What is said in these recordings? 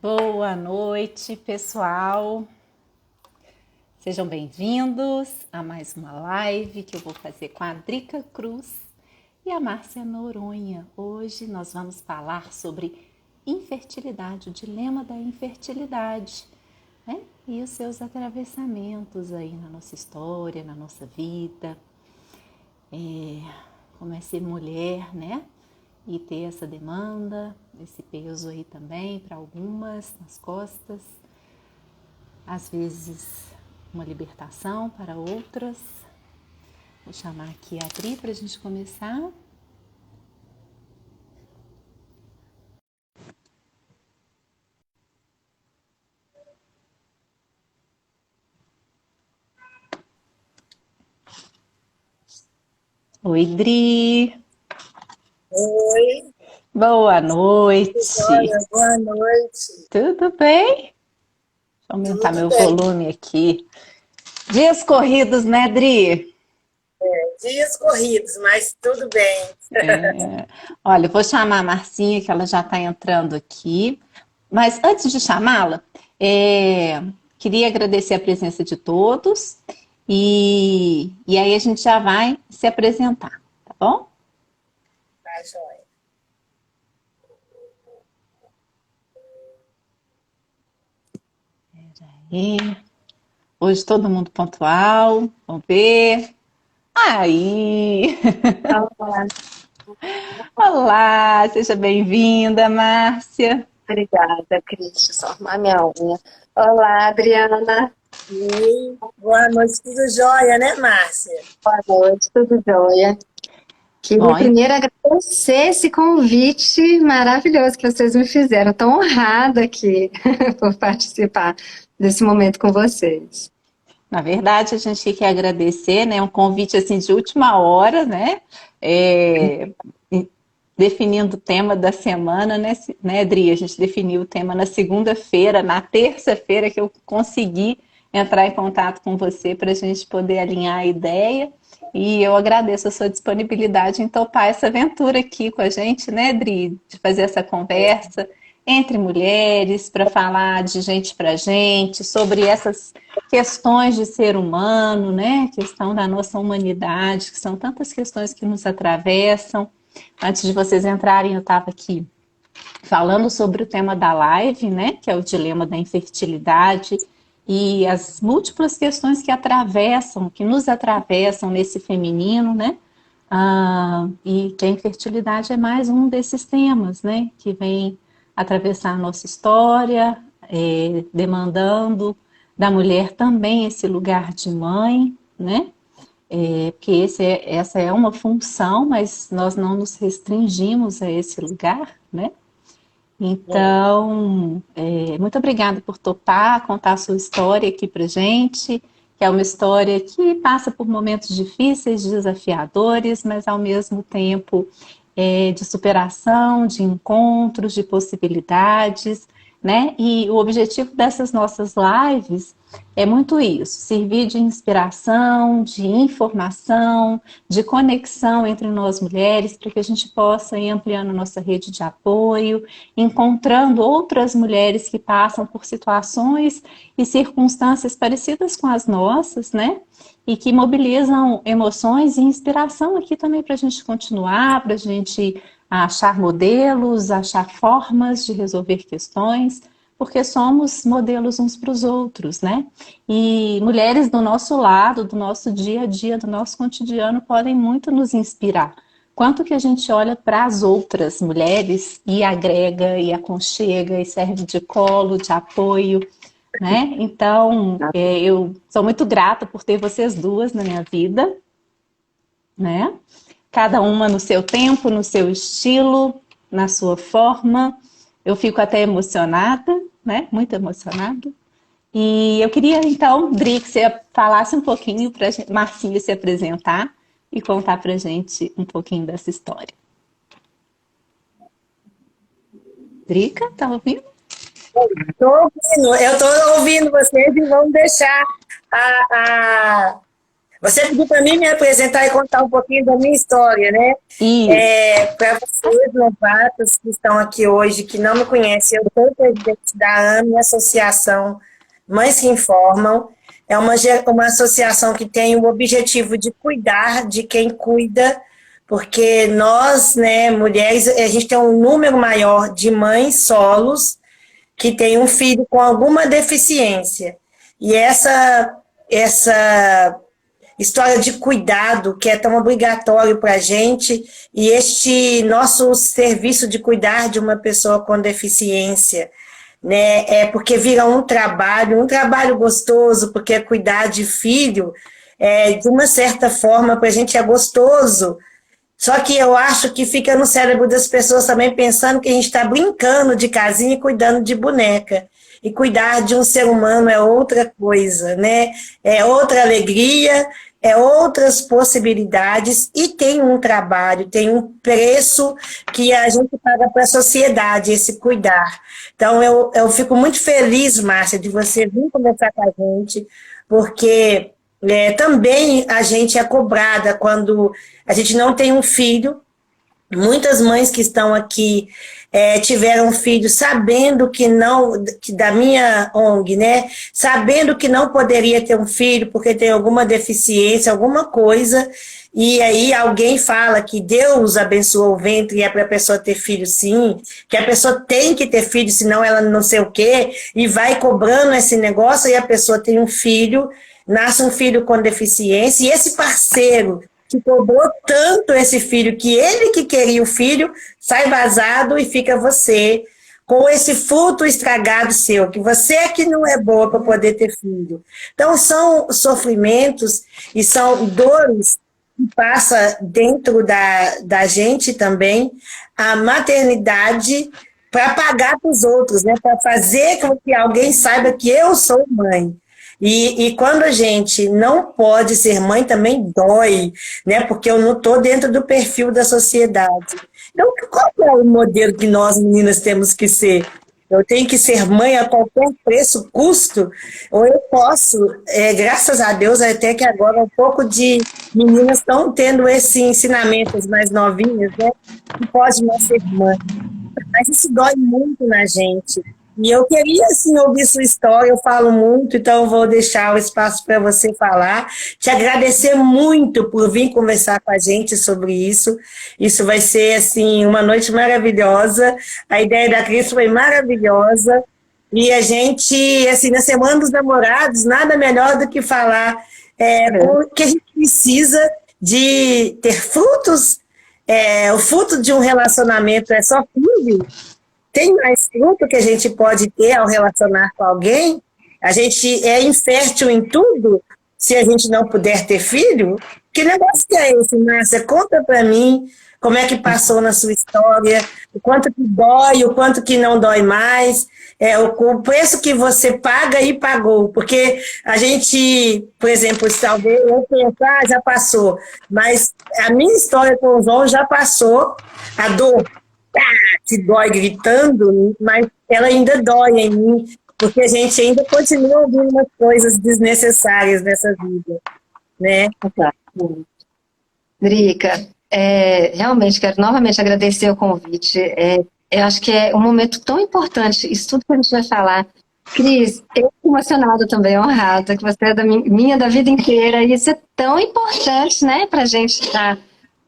Boa noite, pessoal. Sejam bem-vindos a mais uma live que eu vou fazer com a Drica Cruz e a Márcia Noronha. Hoje nós vamos falar sobre infertilidade, o dilema da infertilidade, né? E os seus atravessamentos aí na nossa história, na nossa vida. Como é ser mulher, né? E ter essa demanda, esse peso aí também para algumas nas costas, às vezes uma libertação para outras. Vou chamar aqui a Adri para a gente começar. Oi, Dri. Oi. Boa noite. Olha, boa noite. Tudo bem? Deixa eu aumentar Tudo meu bem. volume aqui. Dias corridos, né, Dri? Dias corridos, mas tudo bem. Olha, eu vou chamar a Marcinha, que ela já está entrando aqui. Mas antes de chamá-la, queria agradecer a presença de todos. E aí a gente já vai se apresentar, tá bom? Tá, joia. E hoje todo mundo pontual. Vamos ver. Aí! Olá, Olá, seja bem-vinda, Márcia. obrigada, Cris. Só arrumar minha unha. Olá, Adriana. Oi. Boa noite, tudo jóia, né, Márcia? Boa noite, tudo jóia? Queria Bom, primeiro agradecer esse convite maravilhoso que vocês me fizeram. Estou honrada aqui por participar desse momento com vocês. na verdade, a gente quer agradecer, né? Um convite assim de última hora, né? É, definindo o tema da semana, né, Adri? A gente definiu o tema na segunda-feira, na terça-feira que eu consegui entrar em contato com você para a gente poder alinhar a ideia. E eu agradeço a sua disponibilidade em topar essa aventura aqui com a gente, né, Adri? De fazer essa conversa entre mulheres, para falar de gente para gente, sobre essas questões de ser humano, né? Questão da nossa humanidade, que são tantas questões que nos atravessam. Antes de vocês entrarem, eu estava aqui falando sobre o tema da live, né? Que é o dilema da infertilidade e as múltiplas questões que atravessam, que nos atravessam nesse feminino, né? E que a infertilidade é mais um desses temas, né? Que vem atravessar a nossa história, demandando da mulher também esse lugar de mãe, né? Porque essa é uma função, mas nós não nos restringimos a esse lugar, né? Então, muito obrigada por topar, contar a sua história aqui pra gente, que é uma história que passa por momentos difíceis, desafiadores, mas ao mesmo tempo de superação, de encontros, de possibilidades, né? E o objetivo dessas nossas lives é muito isso, servir de inspiração, de informação, de conexão entre nós mulheres, para que a gente possa ir ampliando nossa rede de apoio, encontrando outras mulheres que passam por situações e circunstâncias parecidas com as nossas, né? E que mobilizam emoções e inspiração aqui também para a gente continuar, para a gente achar modelos, achar formas de resolver questões, porque somos modelos uns para os outros, né? E mulheres do nosso lado, do nosso dia a dia, do nosso cotidiano, podem muito nos inspirar. Quanto que a gente olha para as outras mulheres e agrega, e aconchega, e serve de colo, de apoio, né? Então, eu sou muito grata por ter vocês duas na minha vida, né? Cada uma no seu tempo, no seu estilo, na sua forma. Eu fico até emocionada, né? Muito emocionada. E eu queria, então, Dri, que você falasse um pouquinho para a Marcinha se apresentar e contar para a gente um pouquinho dessa história. Drica, tá ouvindo? Eu estou ouvindo vocês e vamos deixar a... Você pediu para mim me apresentar e contar um pouquinho da minha história, né? Para vocês, novatos que estão aqui hoje, que não me conhecem, eu sou presidente da AME, Associação Mães que Informam. É uma associação que tem o objetivo de cuidar de quem cuida, porque nós, né, mulheres, a gente tem um número maior de mães solos que tem um filho com alguma deficiência. E essa história de cuidado, que é tão obrigatório para a gente, e este nosso serviço de cuidar de uma pessoa com deficiência, né, é porque vira um trabalho gostoso, porque cuidar de filho, de uma certa forma, para a gente é gostoso, só que eu acho que fica no cérebro das pessoas também pensando que a gente está brincando de casinha e cuidando de boneca. E cuidar de um ser humano é outra coisa, né? É outra alegria, é outras possibilidades e tem um trabalho, tem um preço que a gente paga para a sociedade, esse cuidar. Então, eu fico muito feliz, Márcia, de você vir conversar com a gente, porque também a gente é cobrada quando a gente não tem um filho. Muitas mães que estão aqui tiveram filhos sabendo que da minha ONG, né? Sabendo que não poderia ter um filho porque tem alguma deficiência, alguma coisa, e aí alguém fala que Deus abençoou o ventre e é para a pessoa ter filho sim, que a pessoa tem que ter filho, senão ela não sei o quê, e vai cobrando esse negócio e a pessoa tem um filho, nasce um filho com deficiência, e esse parceiro que cobrou tanto esse filho, que ele que queria o filho, sai vazado e fica você com esse fruto estragado seu, que você é que não é boa para poder ter filho. Então, são sofrimentos e são dores que passa dentro da gente também, a maternidade para pagar para os outros, né? Para fazer com que alguém saiba que eu sou mãe. E quando a gente não pode ser mãe, também dói, né? Porque eu não estou dentro do perfil da sociedade. Então, qual é o modelo que nós, meninas, temos que ser? Eu tenho que ser mãe a qualquer preço, custo? Ou eu posso, graças a Deus, até que agora um pouco de meninas estão tendo esse ensinamento, as mais novinhas, né? Que pode não ser mãe. Mas isso dói muito na gente. E eu queria, assim, ouvir sua história, eu falo muito, então eu vou deixar o espaço para você falar. Te agradecer muito por vir conversar com a gente sobre isso. Isso vai ser, assim, uma noite maravilhosa. A ideia da Cris foi maravilhosa. E a gente, assim, na Semana dos Namorados, nada melhor do que falar que a gente precisa de ter frutos. O fruto de um relacionamento é só filho. Tem mais fruto que a gente pode ter ao relacionar com alguém? A gente é infértil em tudo se a gente não puder ter filho? Que negócio que é esse, Márcia? Conta para mim como é que passou na sua história, o quanto que dói, o quanto que não dói mais, o preço que você paga e pagou. Porque a gente, por exemplo, talvez eu pensar, já passou, mas a minha história com o João já passou, a dor que dói gritando, mas ela ainda dói em mim, porque a gente ainda continua ouvindo umas coisas desnecessárias nessa vida, né? Drica, realmente quero novamente agradecer o convite. Eu acho que é um momento tão importante, isso tudo que a gente vai falar. Cris, eu fico emocionada também, honrada, que você é da vida inteira, e isso é tão importante, né, pra gente estar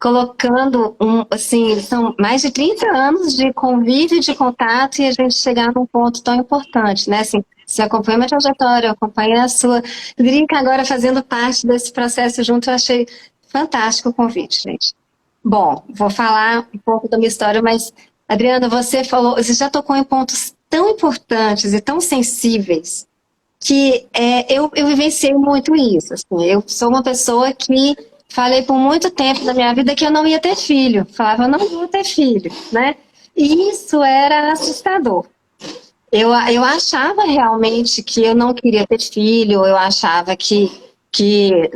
colocando, assim, são mais de 30 anos de convívio, de contato, e a gente chegar num ponto tão importante, né? Assim, você acompanha a minha trajetória, eu acompanho a sua. Drica agora fazendo parte desse processo junto, eu achei fantástico o convite, gente. Bom, vou falar um pouco da minha história, mas, Adriana, você já tocou em pontos tão importantes e tão sensíveis que eu vivenciei muito isso. Assim, eu sou uma pessoa que falei por muito tempo da minha vida que eu não ia ter filho. Falava, eu não vou ter filho, né? E isso era assustador. Eu achava realmente que eu não queria ter filho, eu achava que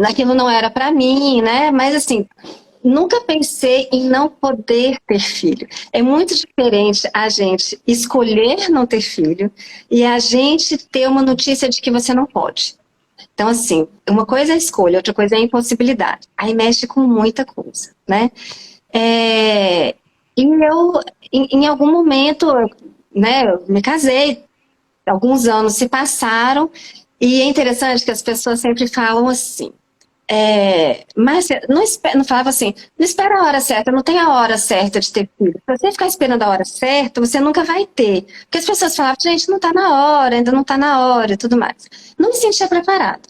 aquilo não era para mim, né? Mas assim, nunca pensei em não poder ter filho. É muito diferente a gente escolher não ter filho e a gente ter uma notícia de que você não pode. Então, assim, uma coisa é a escolha, outra coisa é a impossibilidade. Aí mexe com muita coisa, né? E eu, em algum momento, né, eu me casei, alguns anos se passaram, e é interessante que as pessoas sempre falam assim, Márcia, não falava assim, não espera a hora certa, não tem a hora certa de ter filho. Se você ficar esperando a hora certa, você nunca vai ter. Porque as pessoas falavam, gente, não está na hora, ainda não está na hora e tudo mais. Não me sentia preparada.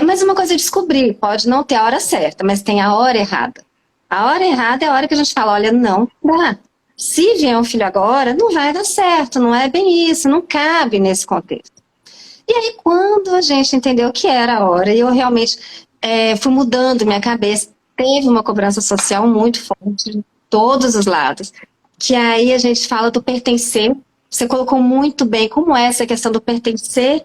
Mas uma coisa eu descobri, pode não ter a hora certa, mas tem a hora errada. A hora errada é a hora que a gente fala, olha, não dá. Se vier um filho agora, não vai dar certo, não é bem isso, não cabe nesse contexto. E aí, quando a gente entendeu que era a hora, e eu realmente fui mudando minha cabeça, teve uma cobrança social muito forte de todos os lados, que aí a gente fala do pertencer. Você colocou muito bem como é essa questão do pertencer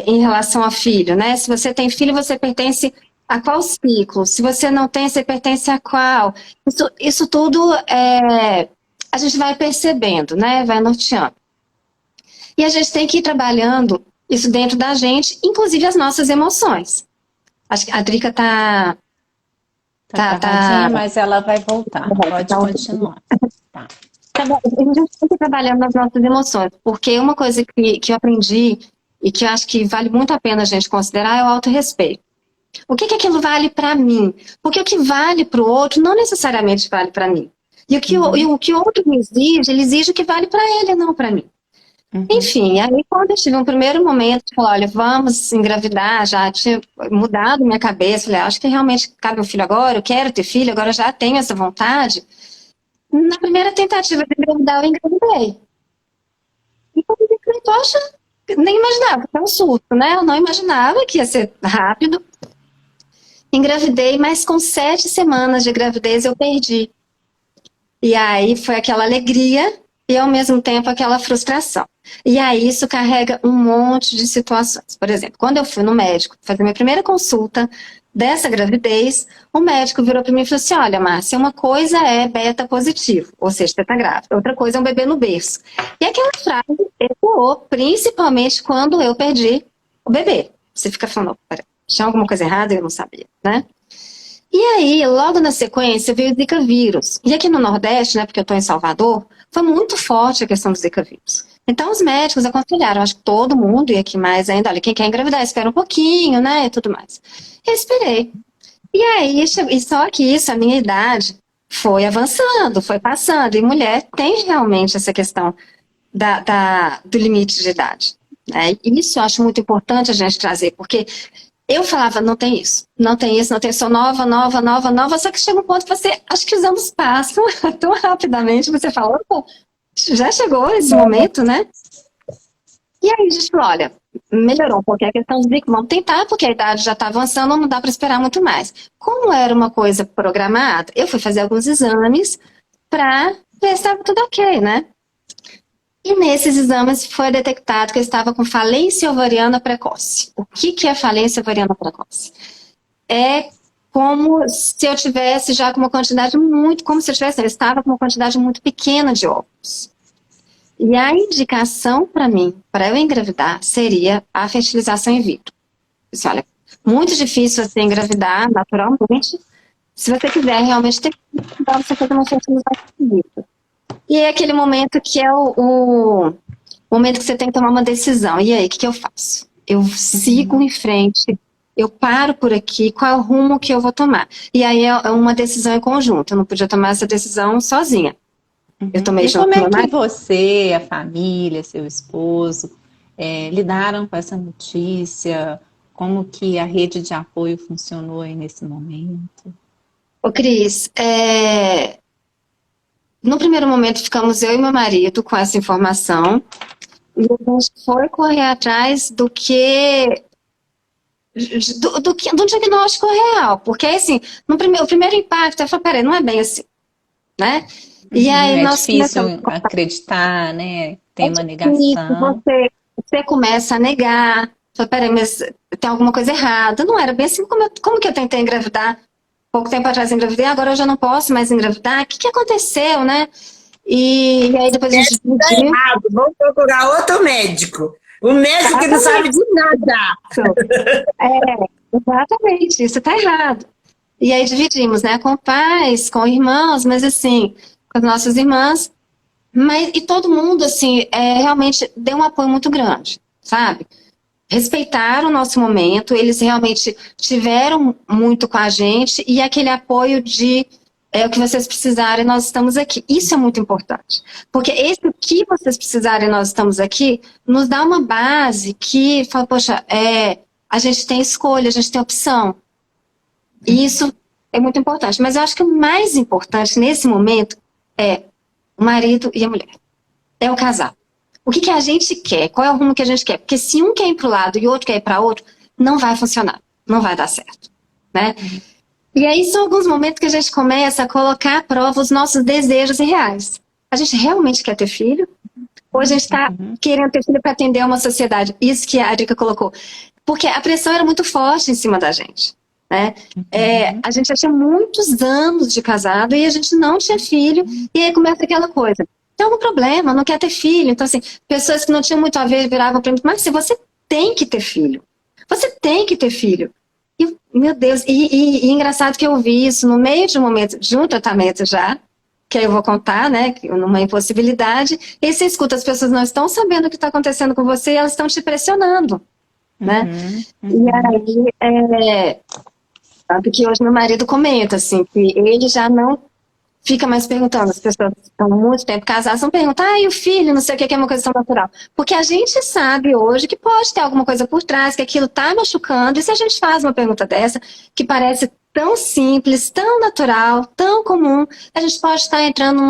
em relação a filho, né? Se você tem filho, você pertence a qual ciclo? Se você não tem, você pertence a qual? Isso tudo a gente vai percebendo, né? Vai norteando. E a gente tem que ir trabalhando isso dentro da gente, inclusive as nossas emoções. Acho que a Drica tá travadinha, mas ela vai voltar. Pode continuar. Tá. A gente tem que ir trabalhando nas nossas emoções, porque uma coisa que eu aprendi e que eu acho que vale muito a pena a gente considerar é o autorrespeito. O que aquilo vale para mim? Porque o que vale para o outro não necessariamente vale para mim. E o que o outro me exige, ele exige o que vale para ele, não para mim. Enfim, aí quando eu tive um primeiro momento de falar, olha, vamos engravidar, já tinha mudado minha cabeça, falei, acho que realmente cabe um filho agora, eu quero ter filho, agora já tenho essa vontade. Na primeira tentativa de engravidar, eu engravidei. E quando eu engravidei, poxa, nem imaginava, foi um surto, né? Eu não imaginava que ia ser rápido. Engravidei, mas com 7 semanas de gravidez eu perdi. E aí foi aquela alegria e ao mesmo tempo aquela frustração. E aí isso carrega um monte de situações. Por exemplo, quando eu fui no médico fazer minha primeira consulta dessa gravidez, o médico virou para mim e falou assim, olha, Márcia, uma coisa é beta positivo, ou seja, você está grávida, outra coisa é um bebê no berço. E aquela frase ecoou, principalmente quando eu perdi o bebê. Você fica falando, peraí, tinha alguma coisa errada e eu não sabia, né? E aí, logo na sequência, veio o Zika vírus. E aqui no Nordeste, né, porque eu estou em Salvador, foi muito forte a questão do Zika vírus. Então, os médicos aconselharam, acho que todo mundo, e aqui mais ainda, olha, quem quer engravidar, espera um pouquinho, né, e tudo mais. Eu esperei. E aí, e só que isso, a minha idade, foi avançando, foi passando. E mulher tem realmente essa questão do limite de idade. Né? E isso eu acho muito importante a gente trazer, porque eu falava, não tem isso, não tem isso, não tem, sou nova, só que chega um ponto que você, acho que os anos passam tão rapidamente, você fala, opa, já chegou esse momento, né? E aí a gente falou, olha, melhorou um pouquinho a questão do Zika, vamos tentar, porque a idade já está avançando, não dá para esperar muito mais. Como era uma coisa programada, eu fui fazer alguns exames para ver se estava tudo ok, né? E nesses exames foi detectado que eu estava com falência ovariana precoce. O que é falência ovariana precoce? É como se eu tivesse já com uma quantidade muito, como se eu estava com uma quantidade muito pequena de óvulos. E a indicação para mim, para eu engravidar, seria a fertilização in vitro. Disse, olha, muito difícil você engravidar naturalmente. Se você quiser realmente ter que você fazer uma fertilização in vitro. E é aquele momento que é o momento que você tem que tomar uma decisão. E aí, o que eu faço? Eu sigo em frente, eu paro por aqui, qual é o rumo que eu vou tomar? E aí é uma decisão em conjunto, eu não podia tomar essa decisão sozinha. Eu tomei e como é que você, a família, seu esposo, lidaram com essa notícia? Como que a rede de apoio funcionou aí nesse momento? Ô Cris, no primeiro momento ficamos eu e meu marido com essa informação e a gente foi correr atrás do diagnóstico real, porque assim, o primeiro impacto eu falei, peraí, não é bem assim, né? E aí é difícil acreditar, né? Tem uma negação. Você começa a negar, fala, peraí, mas tem alguma coisa errada. Não era bem assim, como que eu tentei engravidar? Pouco tempo atrás engravidei, agora eu já não posso mais engravidar. O que aconteceu, né? E aí depois a gente tá errado, vamos procurar outro médico. O médico que não sabe de nada. Exatamente, isso tá errado. E aí dividimos, né, com pais, com irmãos, mas assim, com as nossas irmãs, mas e todo mundo, assim, realmente deu um apoio muito grande, sabe? Respeitaram o nosso momento, eles realmente tiveram muito com a gente e aquele apoio de o que vocês precisarem, nós estamos aqui. Isso é muito importante, porque esse o que vocês precisarem, nós estamos aqui, nos dá uma base que fala, poxa, a gente tem escolha, a gente tem opção. E isso é muito importante. Mas eu acho que o mais importante nesse momento é o marido e a mulher. É o casal. O que a gente quer? Qual é o rumo que a gente quer? Porque se um quer ir para o lado e o outro quer ir para outro, não vai funcionar. Não vai dar certo. Né? E aí são alguns momentos que a gente começa a colocar à prova os nossos desejos reais. A gente realmente quer ter filho? Ou a gente está querendo ter filho para atender a uma sociedade? Isso que a Erika colocou. Porque a pressão era muito forte em cima da gente. Né? A gente já tinha muitos anos de casado e a gente não tinha filho. E aí começa aquela coisa. Tem algum problema, não quer ter filho. Então, assim, pessoas que não tinham muito a ver viravam para mim, mas se você tem que ter filho. Você tem que ter filho. E, meu Deus, e engraçado que eu vi isso no meio de um momento, de um tratamento já, que aí eu vou contar, né, numa impossibilidade, e você escuta, as pessoas não estão sabendo o que está acontecendo com você e elas estão te pressionando, né? E aí, sabe que hoje meu marido comenta, assim, que ele já não fica mais perguntando, as pessoas que estão muito tempo casadas não perguntam, e o filho, não sei o que é uma coisa tão natural. Porque a gente sabe hoje que pode ter alguma coisa por trás, que aquilo está machucando, e se a gente faz uma pergunta dessa, que parece tão simples, tão natural, tão comum, a gente pode estar entrando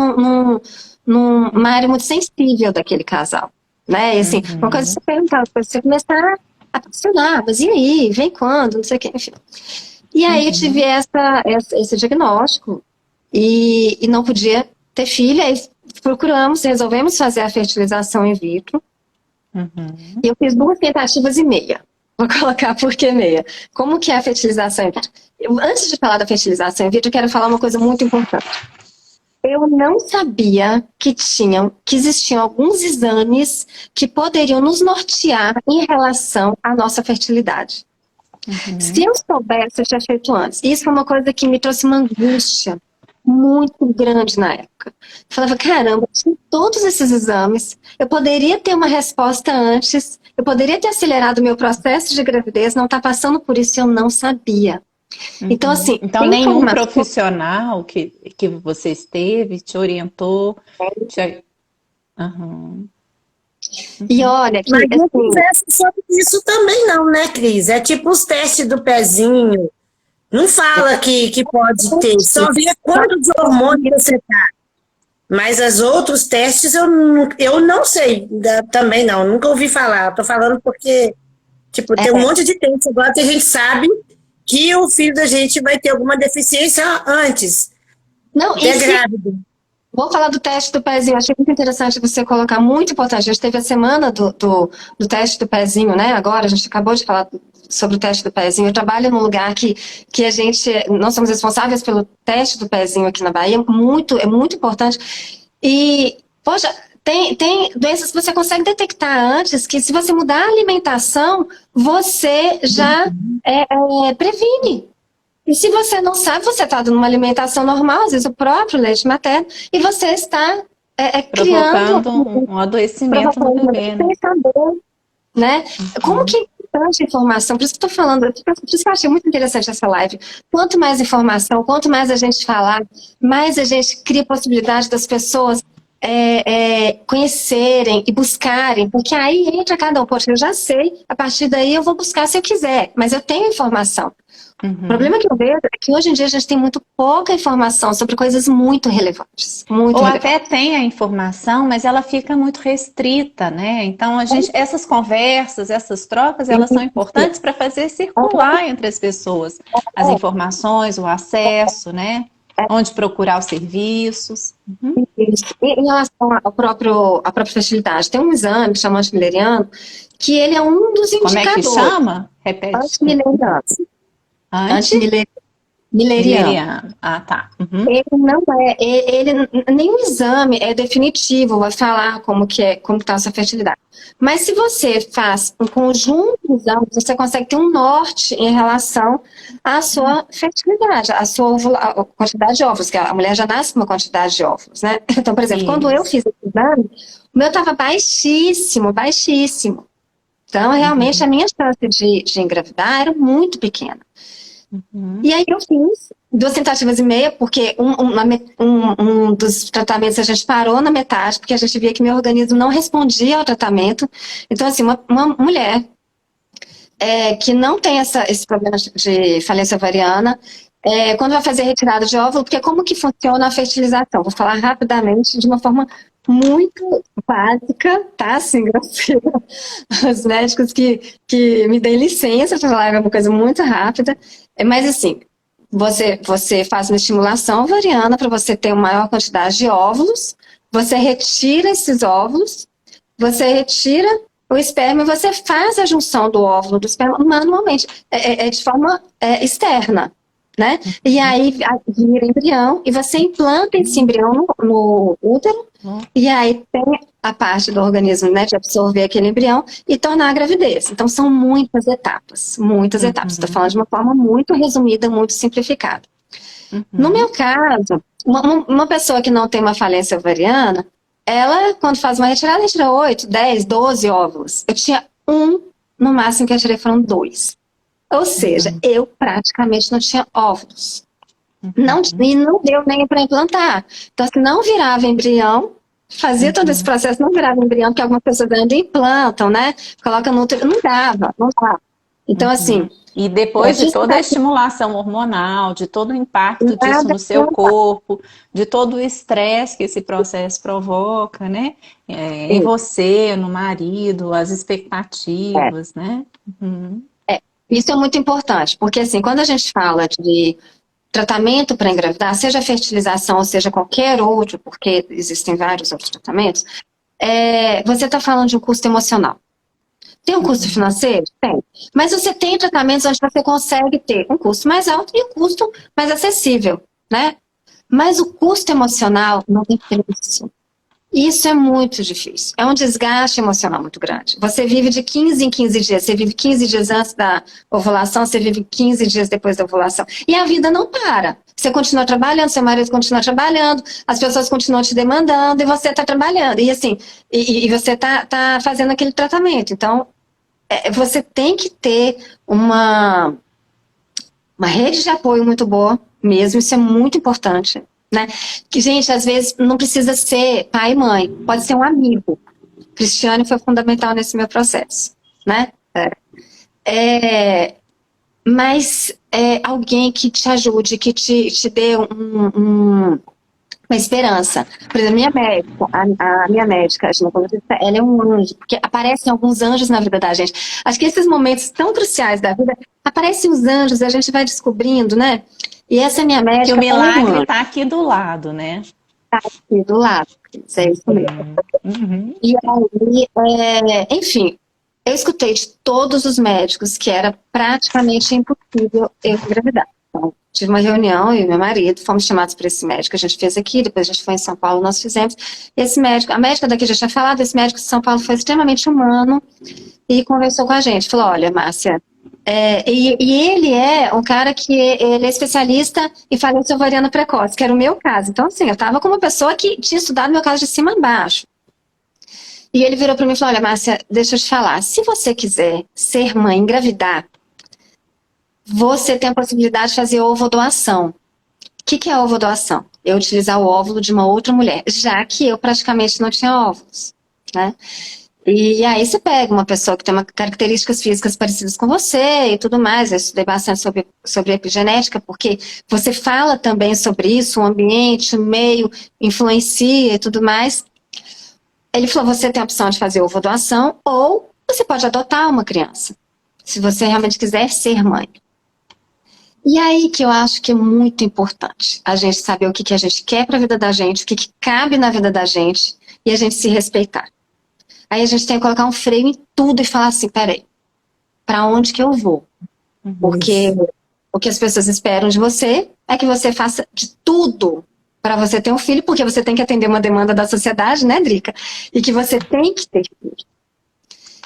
numa área muito sensível daquele casal. Né? E, assim, uma coisa é você perguntar, depois você começar a pressionar, mas e aí, vem quando, não sei o que, enfim. E aí eu tive esse diagnóstico, e não podia ter filho, aí resolvemos fazer a fertilização in vitro. E eu fiz 2 tentativas e meia. Vou colocar por que meia. Como que é a fertilização in vitro? Antes de falar da fertilização in vitro, eu quero falar uma coisa muito importante. Eu não sabia que existiam alguns exames que poderiam nos nortear em relação à nossa fertilidade. Se eu soubesse, eu tinha feito antes. Isso foi uma coisa que me trouxe uma angústia muito grande na época. Eu falava, caramba, tinha todos esses exames, eu poderia ter uma resposta antes, eu poderia ter acelerado o meu processo de gravidez, não tá passando por isso e eu não sabia. Então, assim... Então, nenhum profissional que você esteve te orientou? E olha... Mas não conversa sobre isso também não, né, Cris? É tipo os testes do pezinho. Não fala que pode ter, só vê quanto de hormônio você tá. Mas os outros testes eu não sei, também não, nunca ouvi falar. Tô falando porque, tipo, tem um monte de testes agora que a gente sabe que o filho da gente vai ter alguma deficiência antes. Não, é grávido. Vou falar do teste do pezinho, achei muito interessante você colocar, muito importante. A gente teve a semana do teste do pezinho, né? Agora, a gente acabou de falar sobre o teste do pezinho. Eu trabalho num lugar que nós somos responsáveis pelo teste do pezinho aqui na Bahia, é muito importante. E, poxa, tem doenças que você consegue detectar antes, que se você mudar a alimentação, você já previne. E se você não sabe, você está dando uma alimentação normal, às vezes o próprio leite materno, e você está criando um adoecimento no bebê, né? Como que é importante a informação? Por isso que eu estou falando, por isso que eu achei muito interessante essa live. Quanto mais informação, quanto mais a gente falar, mais a gente cria possibilidade das pessoas conhecerem e buscarem, porque aí entra cada um, poxa, eu já sei, a partir daí eu vou buscar se eu quiser, mas eu tenho informação. O problema que eu vejo é que hoje em dia a gente tem muito pouca informação sobre coisas muito relevantes. Até tem a informação, mas ela fica muito restrita, né? Então, essas conversas, essas trocas, elas são importantes para fazer circular entre as pessoas as informações, o acesso, né? Onde procurar os serviços. Em relação à própria fertilidade, tem um exame que chama antimileriano, que ele é um dos indicadores. Como é que chama? Repete. Antimileriano. Mülleriano. Mülleriano. Ah, tá. Uhum. Ele não é, nenhum exame é definitivo, vai falar como que é, como está a sua fertilidade. Mas se você faz um conjunto de exames, você consegue ter um norte em relação à sua fertilidade, à sua a quantidade de óvulos, que a mulher já nasce com uma quantidade de óvulos, né? Então, por exemplo, quando eu Isso. fiz esse exame, o meu estava baixíssimo, baixíssimo. Então, realmente, a minha chance de engravidar era muito pequena. Uhum. E aí eu fiz 2,5 tentativas, porque um dos tratamentos a gente parou na metade, porque a gente via que meu organismo não respondia ao tratamento. Então, assim, uma mulher que não tem esse problema de falência ovariana, quando vai fazer retirada de óvulo, porque como que funciona a fertilização? Vou falar rapidamente, de uma forma muito básica, tá? Assim, grosseira. Os médicos que me deem licença para falar uma coisa muito rápida. Mas, assim, você faz uma estimulação ovariana para você ter uma maior quantidade de óvulos, você retira esses óvulos, você retira o esperma e você faz a junção do óvulo do esperma manualmente, de forma externa, né? E aí vira embrião e você implanta esse embrião no útero e aí tem a parte do organismo, né, de absorver aquele embrião e tornar a gravidez. Então são muitas etapas, muitas etapas. Estou falando de uma forma muito resumida, muito simplificada. No meu caso, uma pessoa que não tem uma falência ovariana, ela, quando faz uma retirada, retira 8, 10, 12 óvulos. Eu tinha no máximo que eu tirei foram 2. Ou seja, eu praticamente não tinha óvulos. E não deu nem para implantar. Então, se não virava embrião, fazia todo esse processo, não virava embrião, porque algumas pessoas ainda implantam, né? Coloca no útero, não dava. Então, assim... E depois de toda a estimulação hormonal, de todo o impacto disso no seu corpo, de todo o estresse que esse processo provoca, né? Em você, no marido, as expectativas, né? Isso é muito importante, porque assim, quando a gente fala de tratamento para engravidar, seja fertilização ou seja qualquer outro, porque existem vários outros tratamentos, você está falando de um custo emocional. Tem um custo financeiro? Tem. Mas você tem tratamentos onde você consegue ter um custo mais alto e um custo mais acessível, né? Mas o custo emocional não tem preço. Isso é muito difícil. É um desgaste emocional muito grande. Você vive de 15 em 15 dias. Você vive 15 dias antes da ovulação, você vive 15 dias depois da ovulação. E a vida não para. Você continua trabalhando, seu marido continua trabalhando, as pessoas continuam te demandando e você está trabalhando. E assim, e você tá fazendo aquele tratamento. Então, você tem que ter uma rede de apoio muito boa mesmo. Isso é muito importante. Né? Que, gente, às vezes não precisa ser pai e mãe, pode ser um amigo. Cristiane foi fundamental nesse meu processo, né? Mas alguém que te ajude, que te dê uma esperança. Por exemplo, a minha médica, a ginecologista, ela é um anjo, porque aparecem alguns anjos na vida da gente. Acho que esses momentos tão cruciais da vida, aparecem os anjos, a gente vai descobrindo, né? E essa minha médica... Que o milagre está aqui do lado, né? Está aqui do lado, é isso mesmo. E aí, enfim, eu escutei de todos os médicos que era praticamente impossível eu engravidar. Então, tive uma reunião, eu e meu marido, fomos chamados para esse médico, a gente fez aqui, depois a gente foi em São Paulo, nós fizemos. Esse médico, a médica daqui já tinha falado, esse médico de São Paulo foi extremamente humano e conversou com a gente. Falou, olha, Márcia, e ele é um cara que ele é especialista em falência ovariana precoce, que era o meu caso. Então, assim, eu estava com uma pessoa que tinha estudado meu caso de cima a baixo. E ele virou para mim e falou, olha, Márcia, deixa eu te falar, se você quiser ser mãe, engravidar, você tem a possibilidade de fazer ovodoação. O que é ovodoação? Eu utilizar o óvulo de uma outra mulher, já que eu praticamente não tinha óvulos, né? E aí você pega uma pessoa que tem características físicas parecidas com você e tudo mais. Eu estudei bastante sobre epigenética, porque você fala também sobre isso, o ambiente, o meio, influencia e tudo mais. Ele falou, você tem a opção de fazer ovodoação ou você pode adotar uma criança, se você realmente quiser ser mãe. E aí que eu acho que é muito importante a gente saber o que a gente quer para a vida da gente, o que cabe na vida da gente e a gente se respeitar. Aí a gente tem que colocar um freio em tudo e falar assim, peraí, para onde que eu vou? Porque O que as pessoas esperam de você é que você faça de tudo para você ter um filho, porque você tem que atender uma demanda da sociedade, né, Drica? E que você tem que ter filho.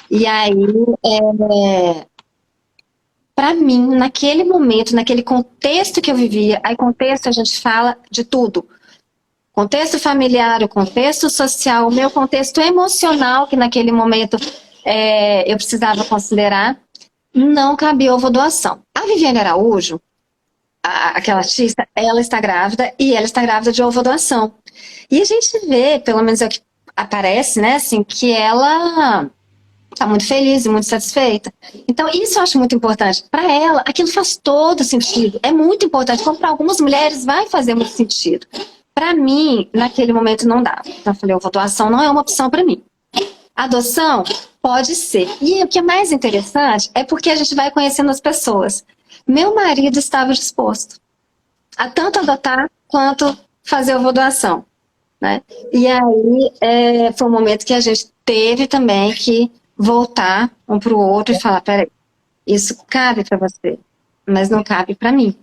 E aí, para mim, naquele momento, naquele contexto que eu vivia, aí contexto a gente fala de tudo. Contexto familiar, o contexto social, o meu contexto emocional, que naquele momento eu precisava considerar, não cabia ovodoação. A Viviane Araújo, aquela artista, ela está grávida e ela está grávida de ovodoação. E a gente vê, pelo menos é o que aparece, né, assim, que ela está muito feliz e muito satisfeita. Então, isso eu acho muito importante. Para ela, aquilo faz todo sentido. É muito importante. Como para algumas mulheres vai fazer muito sentido. Para mim, naquele momento não dava. Então, eu falei, ovodoação não é uma opção para mim. Adoção pode ser. E o que é mais interessante é porque a gente vai conhecendo as pessoas. Meu marido estava disposto a tanto adotar quanto fazer ovodoação, né? E aí foi um momento que a gente teve também que voltar um para o outro e falar, peraí, isso cabe para você, mas não cabe para mim.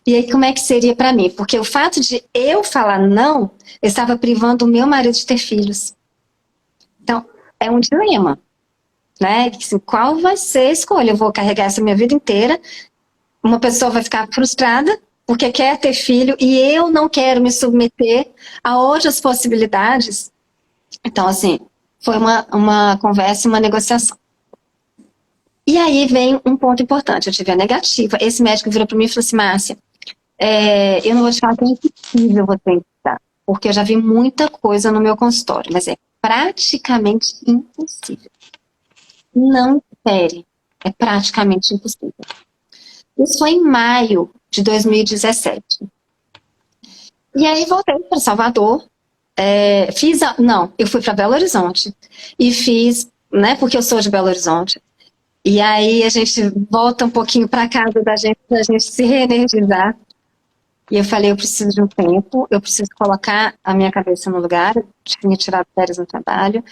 E aí como é que seria para mim? Porque o fato de eu falar não, eu estava privando o meu marido de ter filhos. Então, é um dilema, né? Assim, qual vai ser a escolha? Eu vou carregar essa minha vida inteira, uma pessoa vai ficar frustrada porque quer ter filho e eu não quero me submeter a outras possibilidades. Então, assim, foi uma conversa, uma negociação. E aí vem um ponto importante, eu tive a negativa. Esse médico virou para mim e falou assim, Márcia, eu não vou te falar que é impossível você entrar, porque eu já vi muita coisa no meu consultório, mas é praticamente impossível. Não espere, é praticamente impossível. Isso foi em maio de 2017. E aí voltei para Salvador, eu fui para Belo Horizonte e fiz, né, porque eu sou de Belo Horizonte. E aí a gente volta um pouquinho para casa da gente, para a gente se reenergizar. E eu falei, eu preciso de um tempo, eu preciso colocar a minha cabeça no lugar, eu tinha tirado férias no trabalho.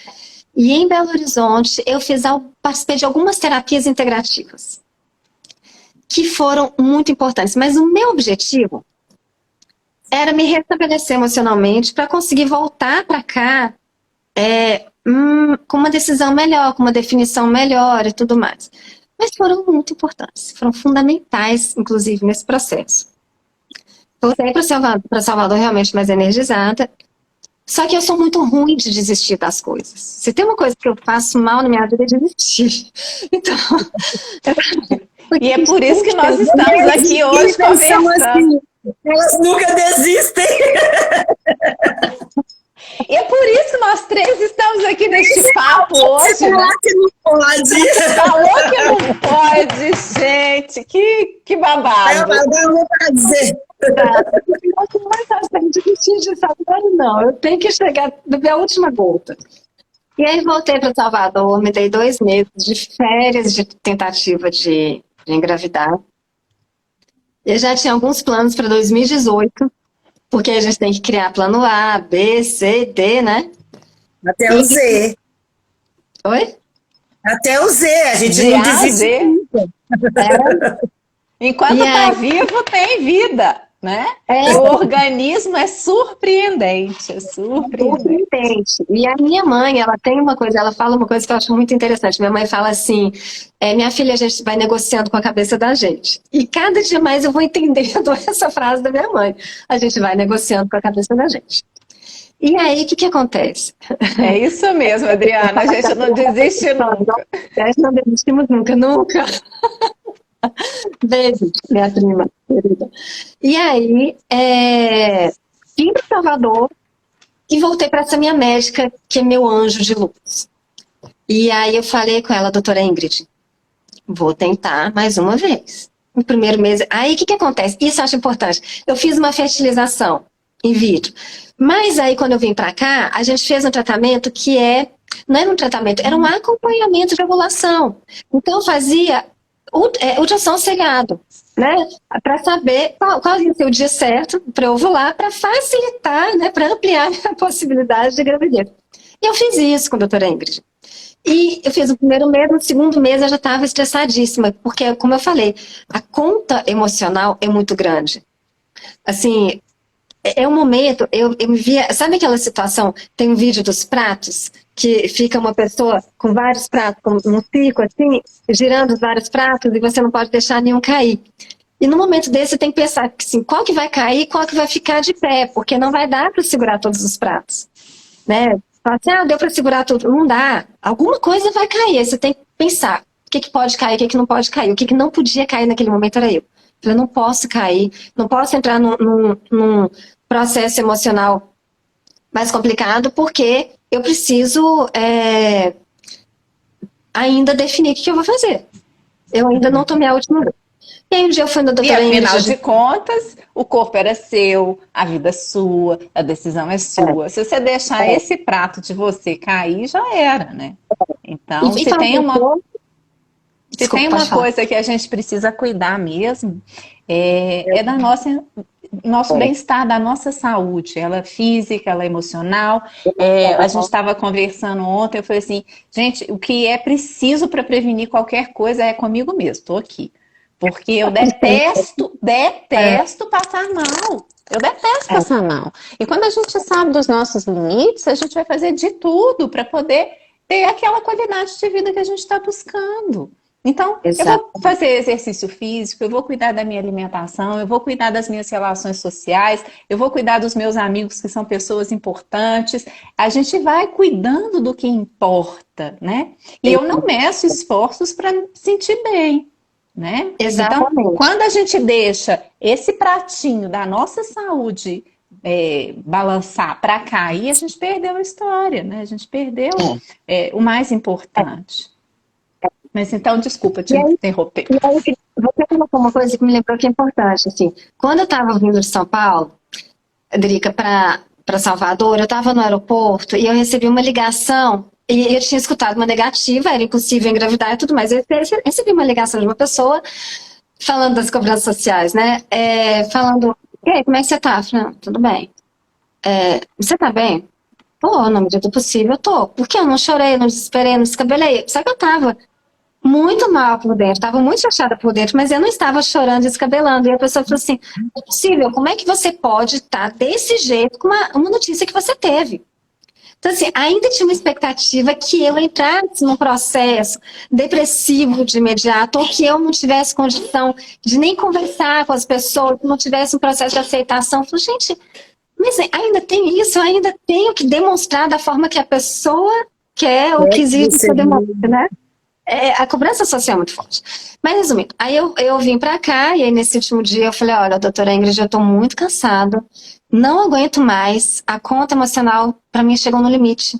E em Belo Horizonte eu participei de algumas terapias integrativas, que foram muito importantes. Mas o meu objetivo era me restabelecer emocionalmente para conseguir voltar para cá com uma decisão melhor, com uma definição melhor e tudo mais. Mas foram muito importantes, foram fundamentais, inclusive, nesse processo. Voltei para Salvador realmente mais energizada, só que eu sou muito ruim de desistir das coisas. Se tem uma coisa que eu faço mal na minha vida é desistir. Então... E é por isso que nós estamos aqui hoje conversando. Assim, elas nunca desistem. E é por isso que nós três estamos aqui neste papo hoje. Você falou que não pode. Falou que não pode, gente. Que babado. Eu vou dizer. Não vai estar desistir de Salvador, não. Eu tenho que chegar, beber a última gota. E aí voltei para Salvador, me dei 2 meses de férias de tentativa de engravidar. Eu já tinha alguns planos para 2018, porque a gente tem que criar plano A, B, C, D, né? Até o Z. Oi? Até o Z, a gente não desiste. Enquanto está vivo, tem vida, né? O organismo é surpreendente, surpreendente. E a minha mãe, ela tem uma coisa, ela fala uma coisa que eu acho muito interessante. Minha mãe fala assim, minha filha, a gente vai negociando com a cabeça da gente. E cada dia mais eu vou entendendo essa frase da minha mãe. A gente vai negociando com a cabeça da gente. E aí, o que acontece? É isso mesmo, Adriana, a gente não desiste nunca. Nós não desistimos nunca, nunca. Beijo, minha prima querida. E aí, vim para Salvador e voltei para essa minha médica, que é meu anjo de luz. E aí eu falei com ela, doutora Ingrid, vou tentar mais uma vez. No primeiro mês. Aí o que acontece? Isso eu acho importante. Eu fiz uma fertilização in vitro. Mas aí quando eu vim para cá, a gente fez um tratamento que não era um tratamento, era um acompanhamento de ovulação. Então eu fazia ultrassom seriado, né? Para saber qual ia ser o dia certo para eu ovular, para facilitar, né? Para ampliar a possibilidade de gravidez. E eu fiz isso com a doutora Ingrid. E eu fiz o primeiro mês, no segundo mês eu já estava estressadíssima, porque, como eu falei, a conta emocional é muito grande. Assim, é um momento, eu me via, sabe aquela situação, tem um vídeo dos pratos, que fica uma pessoa com vários pratos, com um ciclo assim, girando os vários pratos, e você não pode deixar nenhum cair. E no momento desse você tem que pensar, assim, qual que vai cair, qual que vai ficar de pé, porque não vai dar para segurar todos os pratos, né? Fala assim, deu para segurar tudo. Não dá. Alguma coisa vai cair. Aí você tem que pensar o que pode cair, o que não pode cair. O que não podia cair naquele momento era eu. Eu não posso cair, não posso entrar num processo emocional mais complicado, porque eu preciso ainda definir o que eu vou fazer. Eu ainda não tomei a última vez. E aí um dia eu fui na doutora Ingrid. E afinal de contas, o corpo era seu, a vida é sua, a decisão é sua. Se você deixar esse prato de você cair, já era, né? Então, se tem uma coisa que a gente precisa cuidar mesmo, é da nosso bem-estar, da nossa saúde, ela física, ela emocional. A gente estava conversando ontem, eu falei assim, gente, o que é preciso para prevenir qualquer coisa é comigo mesmo, estou aqui. Porque eu detesto passar mal. Eu detesto passar mal. E quando a gente sabe dos nossos limites, a gente vai fazer de tudo para poder ter aquela qualidade de vida que a gente está buscando. Então, eu vou fazer exercício físico, eu vou cuidar da minha alimentação, eu vou cuidar das minhas relações sociais, eu vou cuidar dos meus amigos que são pessoas importantes. A gente vai cuidando do que importa, né? E eu não meço esforços para me sentir bem. Né? Exatamente. Então, quando a gente deixa esse pratinho da nossa saúde balançar para cair, a gente perdeu a história, né? A gente perdeu o mais importante. Mas então, desculpa te interromper. E aí, você colocou uma coisa que me lembrou que é importante. Assim, quando eu estava vindo de São Paulo, Drica, para Salvador, eu estava no aeroporto e eu recebi uma ligação. E eu tinha escutado uma negativa, era impossível engravidar e tudo mais. Eu recebi uma ligação de uma pessoa falando das cobranças sociais, né? Falando, e aí, como é que você tá? Eu falei, tudo bem. Você tá bem? Pô, na medida do possível, eu tô. Porque eu não chorei, não desesperei, não descabelei. Só que eu tava muito mal por dentro, tava muito chateada por dentro, mas eu não estava chorando, descabelando. E a pessoa falou assim, não é possível, como é que você pode estar desse jeito com uma notícia que você teve? Então, assim, ainda tinha uma expectativa que eu entrasse num processo depressivo de imediato, ou que eu não tivesse condição de nem conversar com as pessoas, que não tivesse um processo de aceitação. Eu falei, gente, mas ainda tem isso, eu ainda tenho que demonstrar da forma que a pessoa quer ou que exige que eu demonstre, né? A cobrança social é muito forte. Mas, resumindo, aí eu vim pra cá, e aí nesse último dia eu falei, olha, doutora Ingrid, eu tô muito cansada, não aguento mais, a conta emocional pra mim chegou no limite.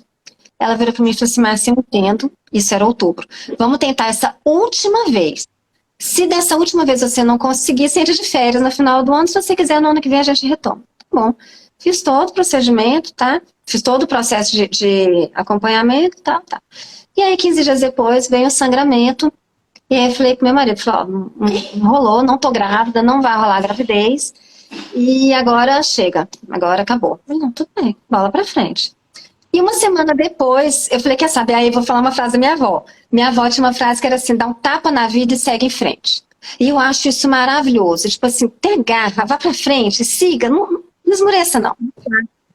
Ela virou pra mim e falou assim, Márcia, eu entendo, isso era outubro, vamos tentar essa última vez. Se dessa última vez você não conseguir, você entra de férias no final do ano, se você quiser, no ano que vem a gente retoma. Tá bom, fiz todo o procedimento, tá? Fiz todo o processo de acompanhamento, tá. E aí, 15 dias depois, veio o sangramento. E aí eu falei pro meu marido, falei, não rolou, não tô grávida, não vai rolar a gravidez. E agora chega, agora acabou. Eu falei, não, tudo bem, bola pra frente. E uma semana depois, eu falei, quer saber, aí eu vou falar uma frase da minha avó. Minha avó tinha uma frase que era assim, dá um tapa na vida e segue em frente. E eu acho isso maravilhoso. Tipo assim, ter garra, vá pra frente, siga, não esmoreça não.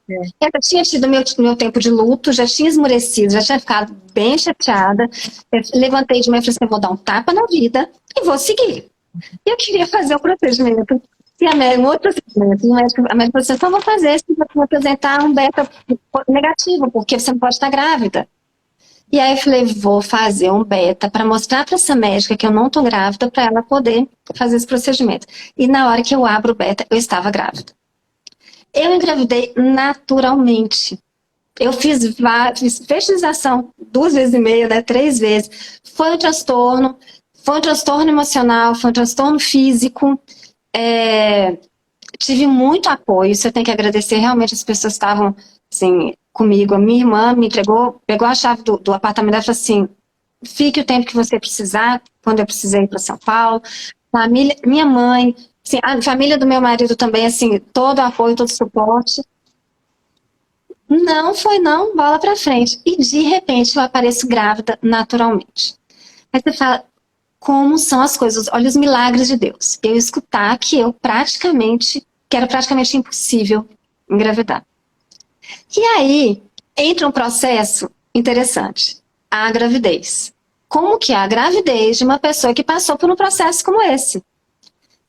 Eu já tinha tido meu tempo de luto, já tinha esmurecido, já tinha ficado bem chateada. Eu levantei de manhã e falei assim, eu vou dar um tapa na vida e vou seguir. E eu queria fazer o procedimento. E um outro procedimento. A médica falou assim, então vou fazer, você vai apresentar um beta negativo, porque você não pode estar grávida. E aí eu falei, vou fazer um beta para mostrar para essa médica que eu não tô grávida, para ela poder fazer esse procedimento. E na hora que eu abro o beta, eu estava grávida. Eu engravidei naturalmente. Eu fiz fertilização 2 vezes e meia, né, 3 vezes. Foi um transtorno emocional, foi um transtorno físico. Tive muito apoio, isso eu tenho que agradecer. Realmente as pessoas estavam assim, comigo. A minha irmã me entregou, pegou a chave do apartamento e falou assim, fique o tempo que você precisar, quando eu precisei ir para São Paulo. Família, minha mãe... Assim, a família do meu marido também, assim, todo o apoio, todo o suporte. Não foi não, bola pra frente. E de repente eu apareço grávida naturalmente. Aí você fala, como são as coisas? Olha os milagres de Deus. Eu escutar que era praticamente impossível engravidar. E aí entra um processo interessante. A gravidez. Como que é a gravidez de uma pessoa que passou por um processo como esse?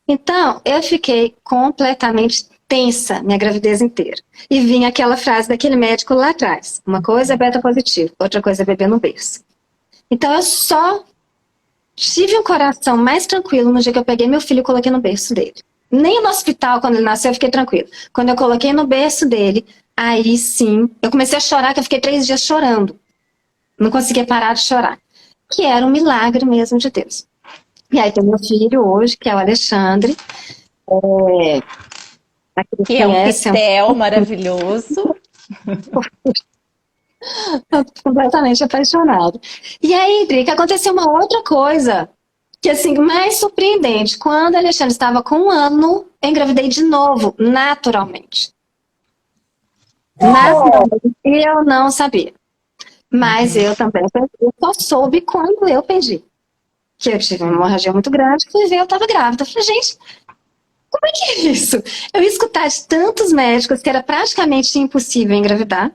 Então, eu fiquei completamente tensa minha gravidez inteira. E vinha aquela frase daquele médico lá atrás. Uma coisa é beta positivo, outra coisa é bebê no berço. Então, eu só tive um coração mais tranquilo no dia que eu peguei meu filho e coloquei no berço dele. Nem no hospital, quando ele nasceu, eu fiquei tranquila. Quando eu coloquei no berço dele, aí sim, eu comecei a chorar, que eu fiquei 3 dias chorando. Não conseguia parar de chorar. Que era um milagre mesmo de Deus. E aí tem meu filho hoje, que é o Alexandre. Que é um pitel maravilhoso. Tô completamente apaixonado. E aí, Drica, aconteceu uma outra coisa que, assim, mais surpreendente. Quando a Alexandre estava com 1 ano, eu engravidei de novo, naturalmente. Naturalmente. E eu não sabia. Mas eu também eu só soube quando eu perdi. Que eu tive uma hemorragia muito grande, fui ver, eu estava grávida. Eu falei, gente, como é que é isso? Eu ia escutar de tantos médicos que era praticamente impossível engravidar.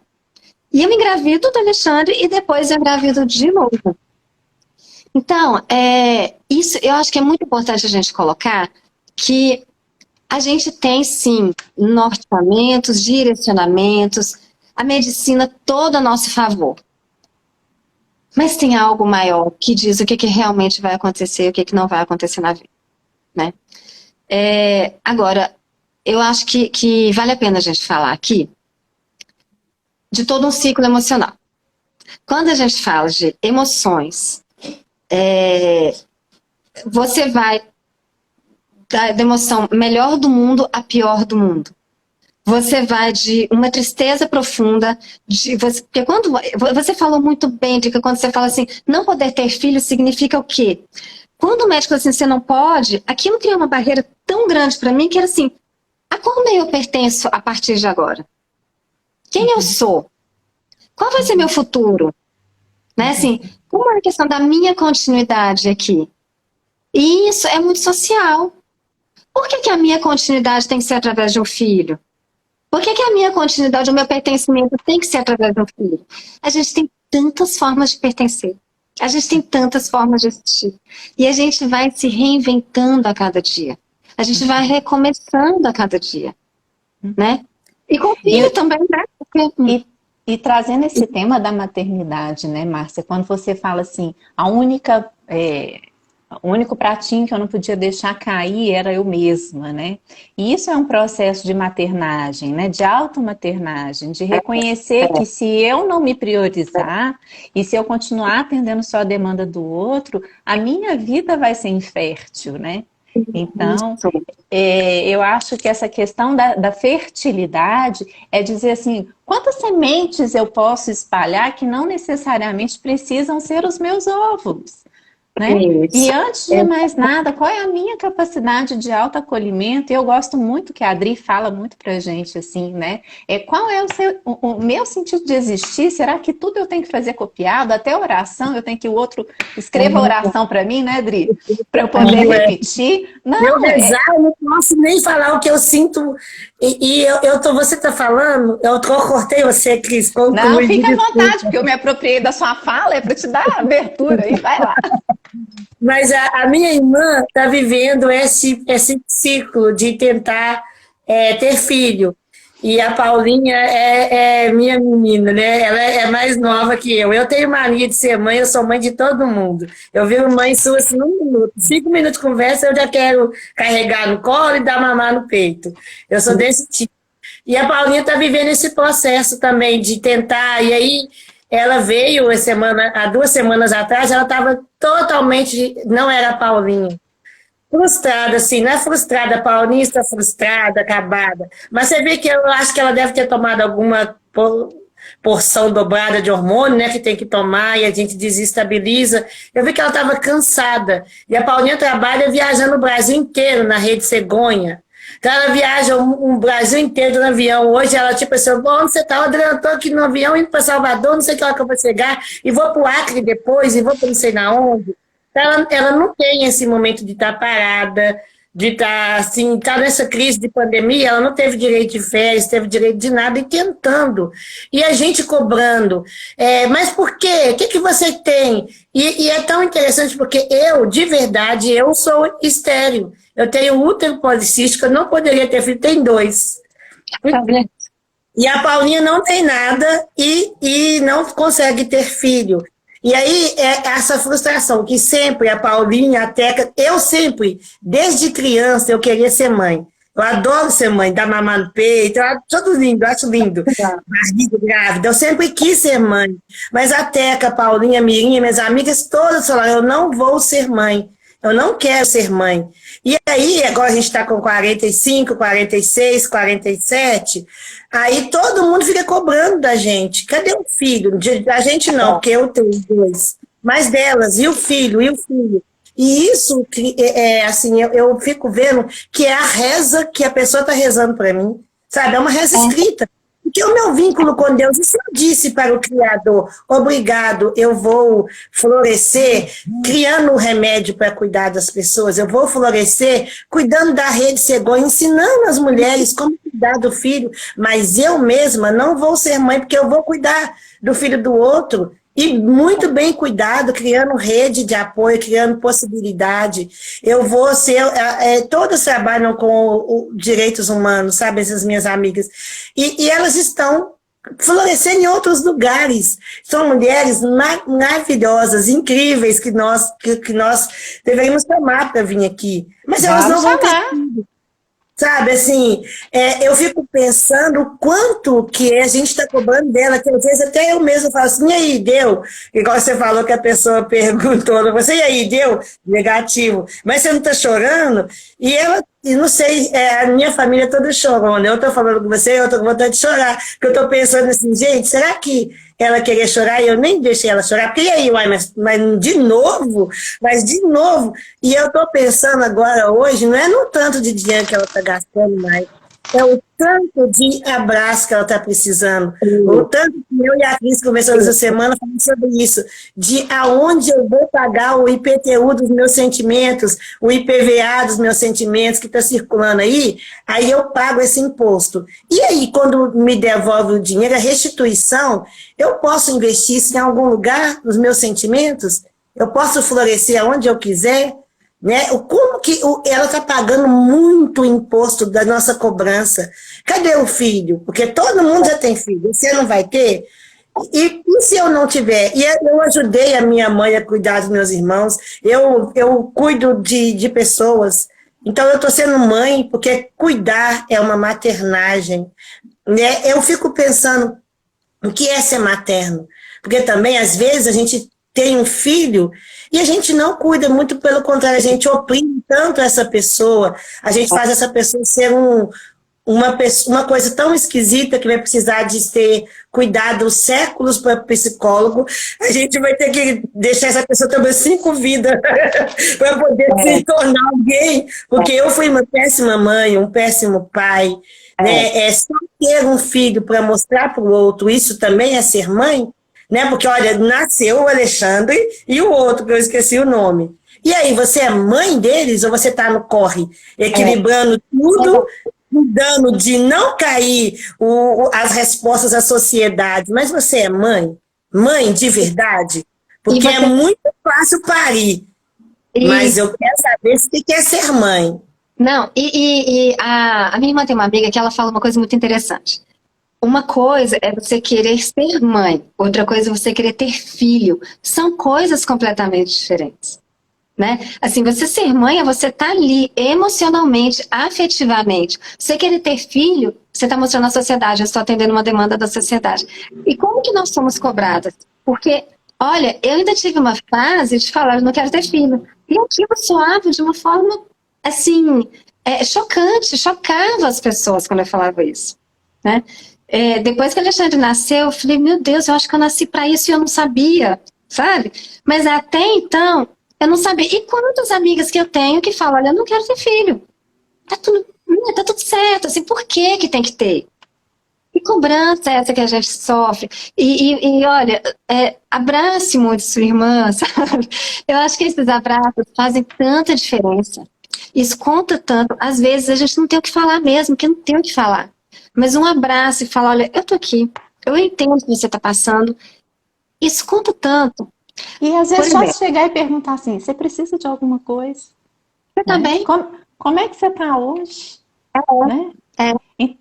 E eu engravido do Alexandre e depois eu engravido de novo. Então, isso eu acho que é muito importante a gente colocar que a gente tem, sim, norteamentos, direcionamentos, a medicina toda a nosso favor. Mas tem algo maior que diz o que realmente vai acontecer e o que não vai acontecer na vida, né? Agora, eu acho que vale a pena a gente falar aqui de todo um ciclo emocional. Quando a gente fala de emoções, você vai da emoção melhor do mundo à pior do mundo. Você vai de uma tristeza profunda, porque quando você falou muito bem de que quando você fala assim, não poder ter filho significa o quê? Quando o médico fala assim, você não pode, aquilo cria uma barreira tão grande para mim que era assim, a qual meio eu pertenço a partir de agora? Quem eu sou? Qual vai ser meu futuro? Né? Assim, como é a questão da minha continuidade aqui? E isso é muito social. Por que a minha continuidade tem que ser através de um filho? Por que a minha continuidade, o meu pertencimento tem que ser através de um filho? A gente tem tantas formas de pertencer. A gente tem tantas formas de existir. E a gente vai se reinventando a cada dia. A gente vai recomeçando a cada dia. Né? E com o filho também, né? Porque... E trazendo esse tema da maternidade, né, Márcia? Quando você fala assim, o único pratinho que eu não podia deixar cair era eu mesma, né? E isso é um processo de maternagem, né? De automaternagem, de reconhecer que se eu não me priorizar e se eu continuar atendendo só a demanda do outro, a minha vida vai ser infértil, né? Então, eu acho que essa questão da fertilidade é dizer assim, quantas sementes eu posso espalhar que não necessariamente precisam ser os meus óvulos? Né? E antes de mais nada, qual é a minha capacidade de autoacolhimento? Eu gosto muito que a Adri fala muito pra gente assim, né? Qual é o meu sentido de existir? Será que tudo eu tenho que fazer copiado? Até oração, eu tenho que o outro escreva a oração pra mim, né, Adri? Pra eu poder repetir. Não, meu rezar, eu não posso nem falar o que eu sinto. Você tá falando, eu cortei você, Cris. Não, fica à vontade, porque eu me apropriei da sua fala, é para te dar abertura aí, vai lá. Mas a minha irmã está vivendo esse ciclo de tentar ter filho. E a Paulinha é minha menina, né? Ela é mais nova que eu. Eu tenho mania de ser mãe, eu sou mãe de todo mundo. Eu viro mãe sua assim, 1 minuto. 5 minutos de conversa, eu já quero carregar no colo e dar mamar no peito. Eu sou desse tipo. E a Paulinha está vivendo esse processo também de tentar. E aí, ela veio há 2 semanas atrás, ela estava totalmente. Não era a Paulinha. Frustrada, assim, não é frustrada, paulista, frustrada, acabada. Mas você vê que eu acho que ela deve ter tomado alguma porção dobrada de hormônio, né, que tem que tomar e a gente desestabiliza. Eu vi que ela estava cansada. E a Paulinha trabalha viajando o Brasil inteiro na Rede Cegonha. Então ela viaja um Brasil inteiro no avião. Hoje ela, tipo assim, bom, onde você tá? Eu tô aqui no avião indo para Salvador, não sei que hora que eu vou chegar, e vou para o Acre depois, e vou para não sei na onde. Então, ela não tem esse momento de estar parada, de estar assim, tá nessa crise de pandemia, ela não teve direito de férias, teve direito de nada e tentando. E a gente cobrando. Mas por quê? O que, que você tem? E é tão interessante porque eu, de verdade, eu sou estéril. Eu tenho útero policístico, eu não poderia ter filho, tem 2. E a Paulinha não tem nada e não consegue ter filho. E aí, essa frustração, que sempre a Paulinha, a Teca, eu sempre, desde criança, eu queria ser mãe. Eu adoro ser mãe, dar mamar no peito, eu acho tudo lindo, eu acho lindo. Barriga grávida, eu sempre quis ser mãe. Mas a Teca, a Paulinha, a Mirinha, minhas amigas, todas falaram, eu não vou ser mãe. Eu não quero ser mãe. E aí, agora a gente está com 45, 46, 47, aí todo mundo fica cobrando da gente. Cadê o filho? Da gente não, porque eu tenho 2. Mas delas, e o filho, e o filho? E isso, assim, eu fico vendo que é a reza que a pessoa está rezando para mim. Sabe? É uma reza escrita. Porque o meu vínculo com Deus, e se eu disse para o Criador, obrigado, eu vou florescer criando um remédio para cuidar das pessoas, eu vou florescer cuidando da rede Segoi, ensinando as mulheres como cuidar do filho, mas eu mesma não vou ser mãe, porque eu vou cuidar do filho do outro, e muito bem cuidado, criando rede de apoio, criando possibilidade. Eu vou ser... todas trabalham com direitos humanos, sabe? Essas minhas amigas. E elas estão florescendo em outros lugares. São mulheres maravilhosas, incríveis, que nós deveríamos chamar para vir aqui. Mas elas não vão ter filho. Sabe, assim, eu fico pensando o quanto que a gente está cobrando dela, que às vezes até eu mesmo falo assim, e aí, deu? Igual você falou que a pessoa perguntou, você, e aí, deu? Negativo. Mas você não está chorando? E ela, não sei, a minha família toda chorando. Eu estou falando com você, eu estou com vontade de chorar, porque eu estou pensando assim, gente, será que ela queria chorar e eu nem deixei ela chorar? Porque e aí, uai, mas de novo? Mas de novo? E eu estou pensando agora, hoje, não é no tanto de dinheiro que ela está gastando mais, é o tanto de abraço que ela está precisando. O tanto que eu e a Cris conversamos essa semana falando sobre isso, de aonde eu vou pagar o IPTU dos meus sentimentos, o IPVA dos meus sentimentos que está circulando aí eu pago esse imposto. E aí, quando me devolve o dinheiro, a restituição, eu posso investir isso em algum lugar, nos meus sentimentos? Eu posso florescer aonde eu quiser? Né? Como que ela está pagando muito imposto da nossa cobrança? Cadê o filho? Porque todo mundo já tem filho, você não vai ter? E se eu não tiver? E eu ajudei a minha mãe a cuidar dos meus irmãos, eu cuido de pessoas, então eu estou sendo mãe, porque cuidar é uma maternagem. Né? Eu fico pensando, o que é ser materno? Porque também, às vezes, a gente tem um filho e a gente não cuida, muito pelo contrário, a gente oprime tanto essa pessoa, a gente faz essa pessoa ser uma coisa tão esquisita que vai precisar de ter cuidado séculos para psicólogo, a gente vai ter que deixar essa pessoa ter 5 vidas para poder se tornar alguém, porque eu fui uma péssima mãe, um péssimo pai, né? Só ter um filho para mostrar para o outro, isso também é ser mãe, né? Porque, olha, nasceu o Alexandre e o outro, que eu esqueci o nome. E aí, você é mãe deles ou você está no corre, equilibrando tudo, cuidando de não cair as respostas da sociedade, mas você é mãe? Mãe de verdade? Porque é muito fácil parir, mas eu quero saber se você quer ser mãe. Não, a minha irmã tem uma amiga que ela fala uma coisa muito interessante. Uma coisa é você querer ser mãe, outra coisa é você querer ter filho. São coisas completamente diferentes. Né? Assim, você ser mãe é você estar ali emocionalmente, afetivamente. Você querer ter filho, você está mostrando à sociedade, eu estou atendendo uma demanda da sociedade. E como que nós somos cobradas? Porque, olha, eu ainda tive uma fase de falar, eu não quero ter filho. E aquilo soava de uma forma, assim, chocante, chocava as pessoas quando eu falava isso. Né? Depois que o Alexandre nasceu, eu falei, meu Deus, eu acho que eu nasci para isso e eu não sabia, sabe? Mas até então, eu não sabia. E quantas amigas que eu tenho que falam, olha, eu não quero ter filho. Tá tudo tá tudo certo, assim, por que que tem que ter? Que cobrança é essa que a gente sofre? E olha, abrace muito sua irmã, sabe? Eu acho que esses abraços fazem tanta diferença. Isso conta tanto. Às vezes a gente não tem o que falar mesmo, que não tem o que falar. Mas um abraço e falar, olha, eu tô aqui, eu entendo o que você tá passando. Isso conta tanto. E às vezes Por só exemplo, chegar e perguntar assim, você precisa de alguma coisa? você tá Né? bem? Como é que você está hoje? Né? É.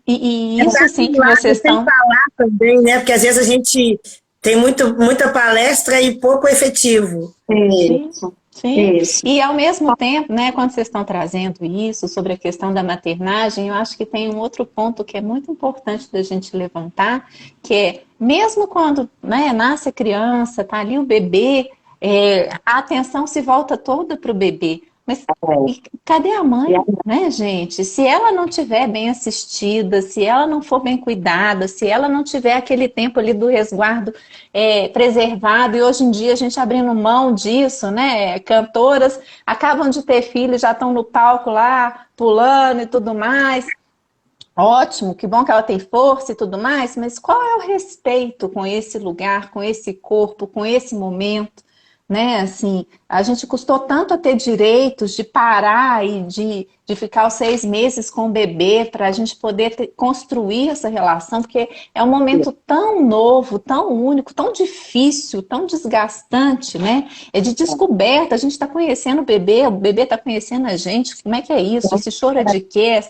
E É isso dar assim que lado vocês sem estão... falar também, né? Porque às vezes a gente tem muita palestra e pouco efetivo. Sim, Isso, sim. isso. E ao mesmo tempo, né, quando vocês estão trazendo isso sobre a questão da maternagem, eu acho que tem um outro ponto que é muito importante da gente levantar, que é, mesmo quando, né, nasce a criança, tá ali o bebê, a atenção se volta toda para o bebê. Mas e cadê a mãe, né, gente? Se ela não tiver bem assistida, se ela não for bem cuidada, se ela não tiver aquele tempo ali do resguardo preservado, e hoje em dia a gente abrindo mão disso, né? Cantoras acabam de ter filhos, já estão no palco lá, pulando e tudo mais. Ótimo, que bom que ela tem força e tudo mais, mas qual é o respeito com esse lugar, com esse corpo, com esse momento? Né, assim, a gente custou tanto a ter direitos de parar e de ficar os 6 meses com o bebê para a gente poder construir essa relação, porque é um momento tão novo, tão único, tão difícil, tão desgastante, né? É de descoberta, a gente está conhecendo o bebê está conhecendo a gente, como é que é isso? Esse choro é de quê?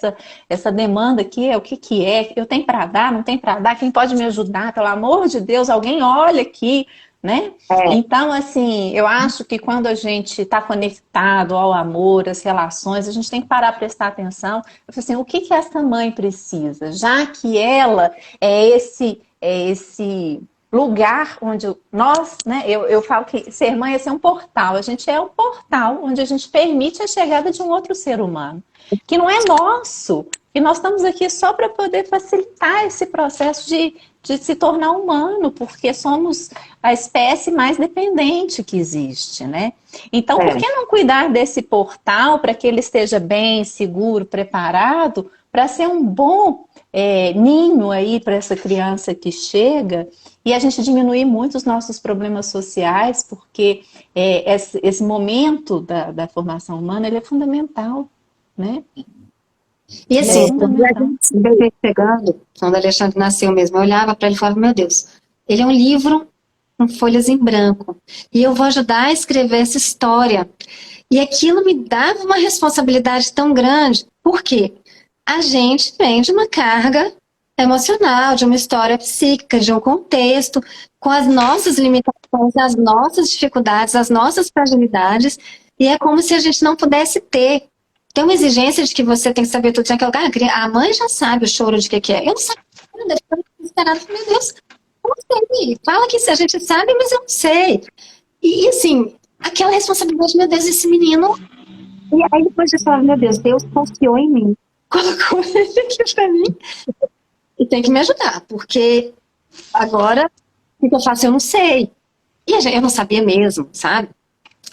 Essa demanda aqui é o que que é? Eu tenho para dar, não tenho para dar? Quem pode me ajudar? Pelo amor de Deus, alguém olha aqui, né? Então, assim, eu acho que quando a gente está conectado ao amor, às relações, a gente tem que parar para prestar atenção. Eu falo assim, o que que essa mãe precisa? Já que ela é esse lugar onde nós, né? Eu falo que ser mãe é ser um portal. A gente é um portal onde a gente permite a chegada de um outro ser humano, que não é nosso. E nós estamos aqui só para poder facilitar esse processo de se tornar humano, porque somos a espécie mais dependente que existe, né? Então, por que não cuidar desse portal para que ele esteja bem, seguro, preparado, para ser um bom ninho aí para essa criança que chega, e a gente diminuir muito os nossos problemas sociais, porque esse momento da formação humana, ele é fundamental, né? E assim, o bebê chegando, quando o Alexandre nasceu mesmo, eu olhava para ele e falava, meu Deus, ele é um livro com folhas em branco, e eu vou ajudar a escrever essa história. E aquilo me dava uma responsabilidade tão grande, porque a gente vem de uma carga emocional, de uma história psíquica, de um contexto, com as nossas limitações, as nossas dificuldades, as nossas fragilidades, e é como se a gente não pudesse ter. Tem uma exigência de que você tem que saber tudo. A mãe já sabe o choro de que é. Eu não sabia nada. Eu fico desesperada. Meu Deus, eu não sei. Fala que a gente sabe, mas eu não sei. E assim, aquela responsabilidade, meu Deus, esse menino. E aí depois eu falava, meu Deus confiou em mim. Colocou ele aqui pra mim. E tem que me ajudar, porque agora o que eu faço eu não sei. E eu não sabia mesmo, sabe?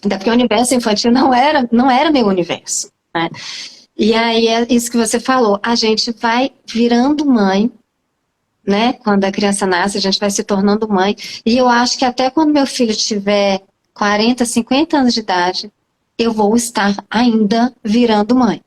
Até porque o universo infantil não era meu universo. Né? E aí é isso que você falou, a gente vai virando mãe, né? Quando a criança nasce, a gente vai se tornando mãe, e eu acho que até quando meu filho tiver 40, 50 anos de idade, eu vou estar ainda virando mãe.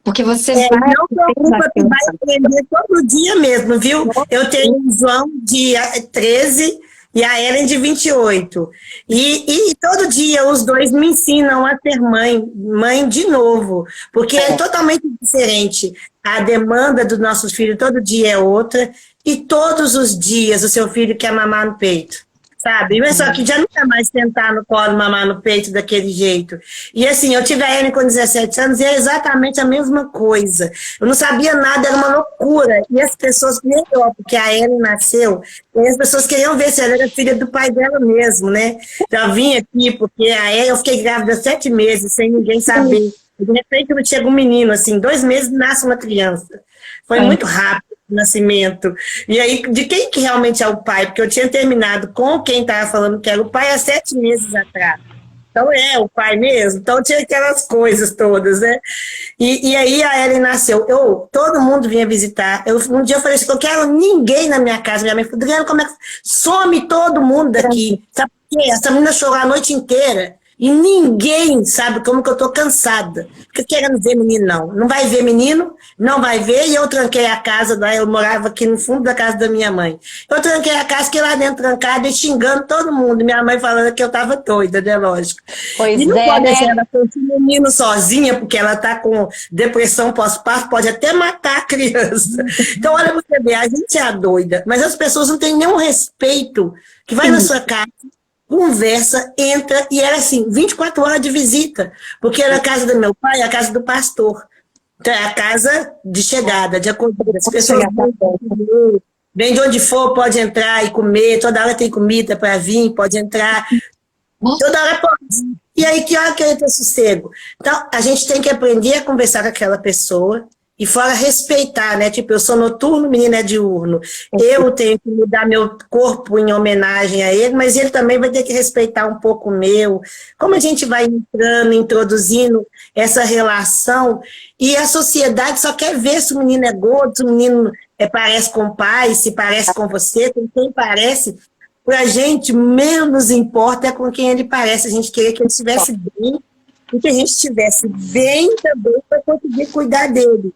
Porque você vai... Não preocupa que vai aprender todo dia mesmo, viu? Eu tenho o João de 13 e a Ellen de 28. E todo dia os dois me ensinam a ser mãe de novo, porque é totalmente diferente. A demanda dos nossos filhos todo dia é outra, e todos os dias o seu filho quer mamar no peito. Sabe? Mas só que já não quer mais sentar no colo, mamar no peito daquele jeito. E assim, eu tive a Ellen com 17 anos e é exatamente a mesma coisa. Eu não sabia nada, era uma loucura. E as pessoas, melhor, porque a Ellen nasceu, e as pessoas queriam ver se ela era filha do pai dela mesmo, né? Já vim aqui, porque a Ellen, eu fiquei grávida 7 meses, sem ninguém saber. De repente, chega um menino, assim, 2 meses nasce uma criança. Foi muito rápido. Nascimento. E aí, de quem que realmente é o pai? Porque eu tinha terminado com quem estava falando que era o pai há 7 meses atrás. Então o pai mesmo. Então tinha aquelas coisas todas, né? E aí a Ellen nasceu. Todo mundo vinha visitar. Um dia eu falei assim, eu quero ninguém na minha casa. Minha mãe falou, Adriana, como é que... Some todo mundo daqui. Sabe por quê? Essa menina chorou a noite inteira. E ninguém sabe como que eu tô cansada. Porque querendo ver menino, não. Não vai ver menino, não vai ver. E eu tranquei a casa, eu morava aqui no fundo da casa da minha mãe. Eu tranquei a casa, fiquei lá dentro trancada e xingando todo mundo. Minha mãe falando que eu tava doida, né? Lógico. Pois e não pode deixar né? ela com esse menino sozinha, porque ela tá com depressão pós-parto, pode até matar a criança. Então, olha você ver, a gente é a doida, mas as pessoas não têm nenhum respeito que vai na sua casa, conversa, entra, e era assim, 24 horas de visita, porque era a casa do meu pai, a casa do pastor. Então, é a casa de chegada, de acolhida. As pessoas vêm de onde for, pode entrar e comer, toda hora tem comida para vir, pode entrar, toda hora pode. E aí, que hora que ele tem sossego? Então, a gente tem que aprender a conversar com aquela pessoa, e fora respeitar, né? Tipo, eu sou noturno, o menino é diurno. Eu tenho que mudar meu corpo em homenagem a ele, mas ele também vai ter que respeitar um pouco o meu. Como a gente vai entrando, introduzindo essa relação, e a sociedade só quer ver se o menino é gordo, se o menino parece com o pai, se parece com você, com quem parece. Pra gente, menos importa é com quem ele parece. A gente queria que ele estivesse bem, e que a gente estivesse bem também para conseguir cuidar dele.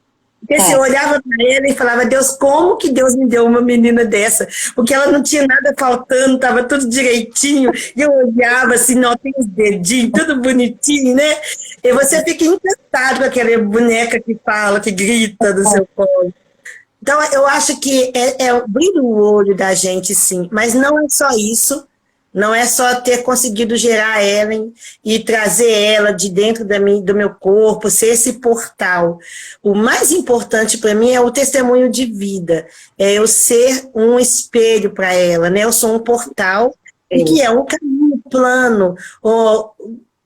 Porque você olhava para ele e falava, Deus, como que Deus me deu uma menina dessa? Porque ela não tinha nada faltando, estava tudo direitinho. E eu olhava assim, não, tem os dedinhos, tudo bonitinho, né? E você fica encantado com aquela boneca que fala, que grita do seu colo. Então, eu acho que brilha o olho da gente, sim. Mas não é só isso. Não é só ter conseguido gerar ela e trazer ela de dentro do meu corpo, ser esse portal. O mais importante para mim é o testemunho de vida, é eu ser um espelho para ela, né? Eu sou um portal, e que é um caminho plano, ou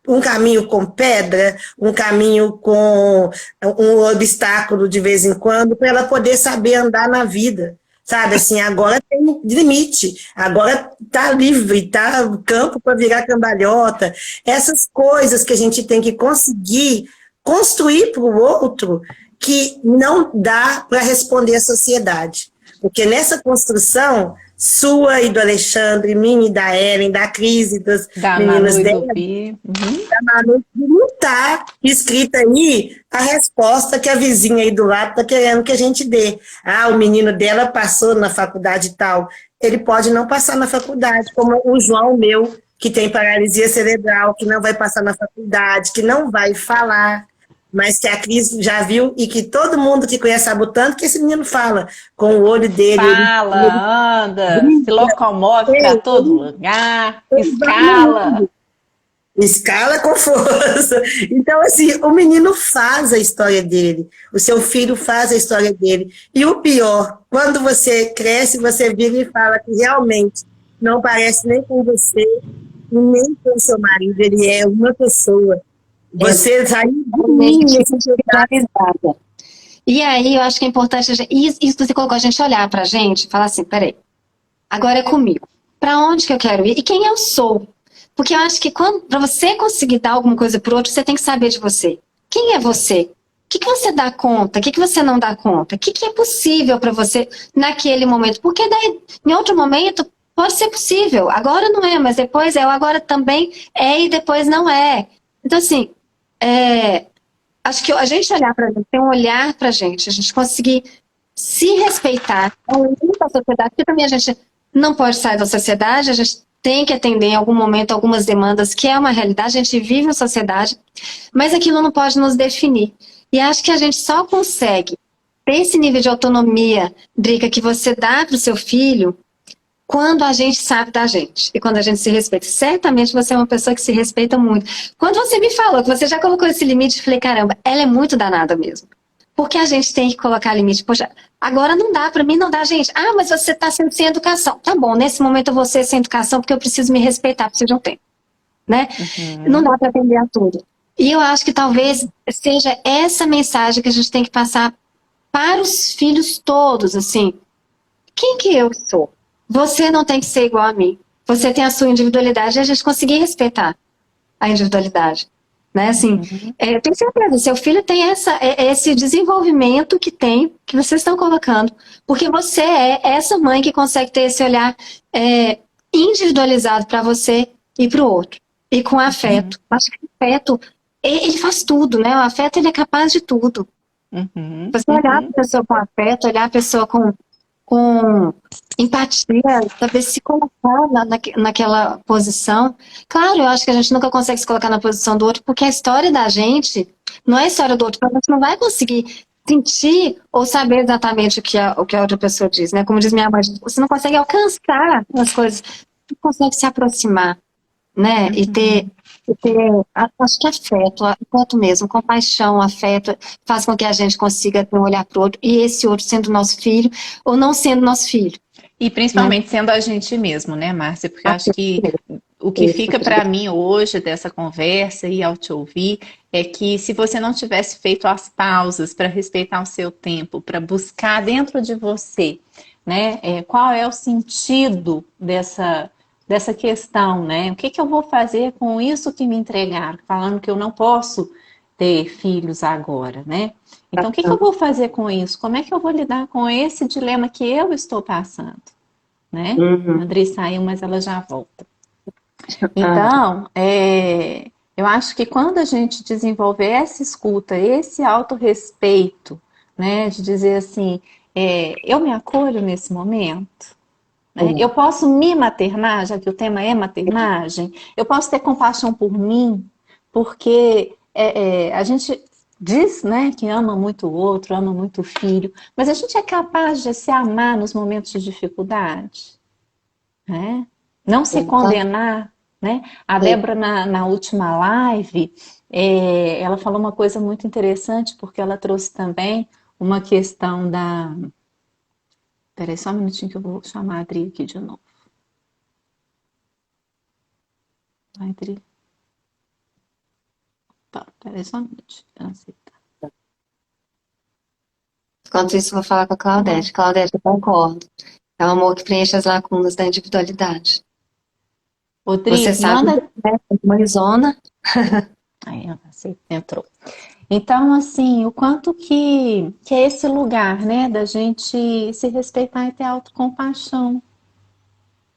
um caminho com pedra, um caminho com um obstáculo de vez em quando, para ela poder saber andar na vida. Sabe, assim, agora tem limite, agora tá livre, tá o campo para virar cambalhota. Essas coisas que a gente tem que conseguir construir para o outro, que não dá para responder à sociedade. Porque nessa construção, sua e do Alexandre, minha e da Ellen, da Cris e das meninas dela, da Manu, não está escrita aí a resposta que a vizinha aí do lado está querendo que a gente dê. Ah, o menino dela passou na faculdade e tal. Ele pode não passar na faculdade, como o João meu, que tem paralisia cerebral, que não vai passar na faculdade, que não vai falar, mas que a Cris já viu e que todo mundo que conhece sabe o tanto que esse menino fala, com o olho dele. Fala, anda, se locomove para todo lugar, escala. Escala com força. Então, assim, o menino faz a história dele, o seu filho faz a história dele. E o pior, quando você cresce, você vira e fala que realmente não parece nem com você, nem com o seu marido, ele é uma pessoa. Você saiu de mim. E aí, eu acho que é importante, isso que você colocou, a gente olhar pra gente e falar assim, peraí, agora é comigo. Pra onde que eu quero ir? E quem eu sou? Porque eu acho que para você conseguir dar alguma coisa pro outro, você tem que saber de você. Quem é você? O que você dá conta? O que você não dá conta? O que é possível para você naquele momento? Porque daí, em outro momento, pode ser possível. Agora não é, mas depois é. Ou agora também é e depois não é. Então, assim, acho que a gente olhar para gente, tem um olhar para a gente conseguir se respeitar, além da sociedade, porque também a gente não pode sair da sociedade, a gente tem que atender em algum momento algumas demandas, que é uma realidade, a gente vive em sociedade, mas aquilo não pode nos definir. E acho que a gente só consegue ter esse nível de autonomia, Drica, que você dá para o seu filho, quando a gente sabe da gente e quando a gente se respeita. Certamente você é uma pessoa que se respeita muito. Quando você me falou que você já colocou esse limite, eu falei, caramba, ela é muito danada mesmo. Porque a gente tem que colocar limite. Poxa, agora não dá, para mim não dá, gente. Ah, mas você está sendo sem educação. Tá bom, nesse momento eu vou ser sem educação porque eu preciso me respeitar, preciso de um tempo. Né? Não dá para atender a tudo. E eu acho que talvez seja essa mensagem que a gente tem que passar para os filhos todos, assim. Quem que eu sou? Você não tem que ser igual a mim. Você tem a sua individualidade e a gente conseguir respeitar. a individualidade. Né? Assim, tenho certeza, seu filho tem esse desenvolvimento que vocês estão colocando, porque você é essa mãe que consegue ter esse olhar individualizado para você e para o outro, e com afeto. Acho que o afeto, ele faz tudo, né? O afeto, ele é capaz de tudo. Você olhar a pessoa com afeto, olhar a pessoa com empatia, saber se colocar naquela posição. Claro, eu acho que a gente nunca consegue se colocar na posição do outro, porque a história da gente não é a história do outro, a gente não vai conseguir sentir ou saber exatamente o que a outra pessoa diz, né? Como diz minha mãe, você não consegue alcançar as coisas, não consegue se aproximar, né? E ter acho que afeto mesmo, compaixão, afeto, faz com que a gente consiga ter um olhar para o outro, e esse outro sendo nosso filho, ou não sendo nosso filho. E principalmente sendo a gente mesmo, né, Márcia? Porque eu acho que o que fica para mim hoje dessa conversa e ao te ouvir é que se você não tivesse feito as pausas para respeitar o seu tempo, para buscar dentro de você, né, qual é o sentido dessa questão, né? O que eu vou fazer com isso que me entregaram? Falando que eu não posso ter filhos agora, né? Então, o que eu vou fazer com isso? Como é que eu vou lidar com esse dilema que eu estou passando? Né? A Adri saiu, mas ela já volta. Então, eu acho que quando a gente desenvolver essa escuta, esse autorrespeito, né? De dizer assim, eu me acolho nesse momento, né? Eu posso me maternar, já que o tema é maternagem, eu posso ter compaixão por mim, porque a gente diz, né, que ama muito o outro, ama muito o filho, mas a gente é capaz de se amar nos momentos de dificuldade, né? Não se condenar, né? A Débora, na última live, ela falou uma coisa muito interessante, porque ela trouxe também uma questão da... Peraí, só um minutinho que eu vou chamar a Adri aqui de novo. Adri. Tá, peraí, só um minutinho. Enquanto isso, eu vou falar com a Claudete. Claudete, eu concordo. É o amor que preenche as lacunas da individualidade. Rodrigo, você sabe, manda... Marizona. Aí, você entrou. Então, assim, o quanto que é esse lugar, né, da gente se respeitar e ter autocompaixão.